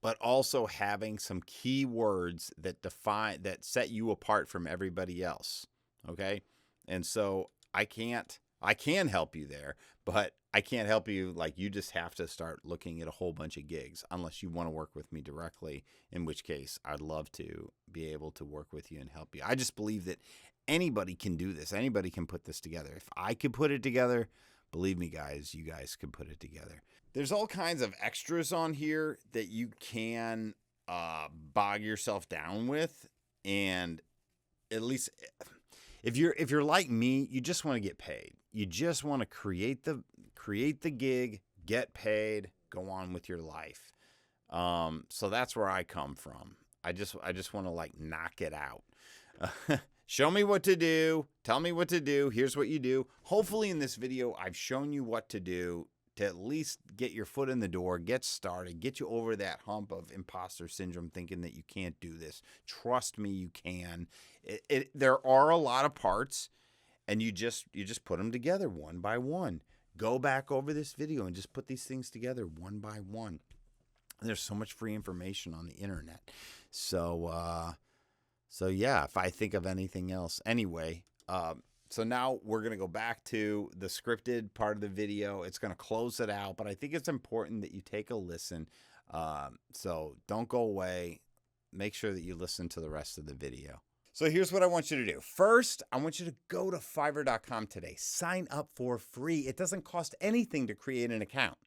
but also having some key words that that set you apart from everybody else. Okay. And so I can help you there, but I can't help you. Like, you just have to start looking at a whole bunch of gigs unless you want to work with me directly, in which case I'd love to be able to work with you and help you. I just believe that anybody can do this. Anybody can put this together. If I could put it together, believe me, guys, you guys can put it together. There's all kinds of extras on here that you can bog yourself down with. And at least if you're like me, you just want to get paid. You just want to create the gig, get paid, go on with your life. So that's where I come from. I just want to like knock it out. Show me what to do. Tell me what to do. Here's what you do. Hopefully in this video, I've shown you what to do to at least get your foot in the door, get started, get you over that hump of imposter syndrome, thinking that you can't do this. Trust me, you can. There are a lot of parts, and you just put them together one by one. Go back over this video and just put these things together one by one. There's so much free information on the internet. So yeah, if I think of anything else. Anyway, so now we're going to go back to the scripted part of the video. It's going to close it out, but I think it's important that you take a listen. So don't go away. Make sure that you listen to the rest of the video. So here's what I want you to do. First, I want you to go to Fiverr.com today. Sign up for free. It doesn't cost anything to create an account.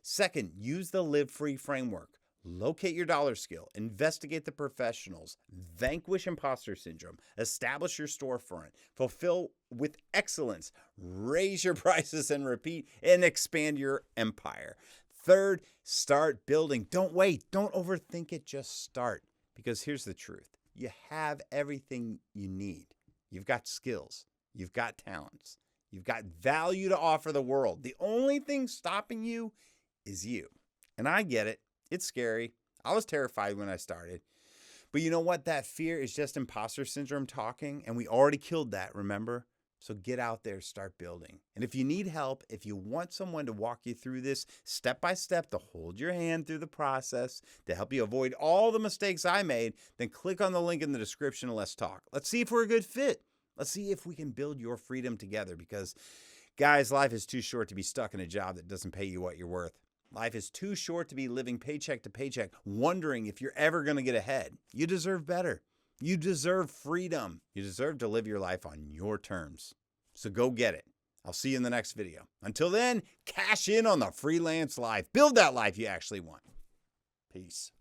Second, use the Live Free framework. Locate your dollar skill, investigate the professionals, vanquish imposter syndrome, establish your storefront, fulfill with excellence, raise your prices and repeat, and expand your empire. Third, start building. Don't wait. Don't overthink it. Just start. Because here's the truth. You have everything you need. You've got skills. You've got talents. You've got value to offer the world. The only thing stopping you is you. And I get it. It's scary. I was terrified when I started. But you know what? That fear is just imposter syndrome talking, and we already killed that, remember? So get out there, start building. And if you need help, if you want someone to walk you through this step by step, to hold your hand through the process, to help you avoid all the mistakes I made, then click on the link in the description and let's talk. Let's see if we're a good fit. Let's see if we can build your freedom together, because, guys, life is too short to be stuck in a job that doesn't pay you what you're worth. Life is too short to be living paycheck to paycheck, wondering if you're ever going to get ahead. You deserve better. You deserve freedom. You deserve to live your life on your terms. So go get it. I'll see you in the next video. Until then, cash in on the freelance life. Build that life you actually want. Peace.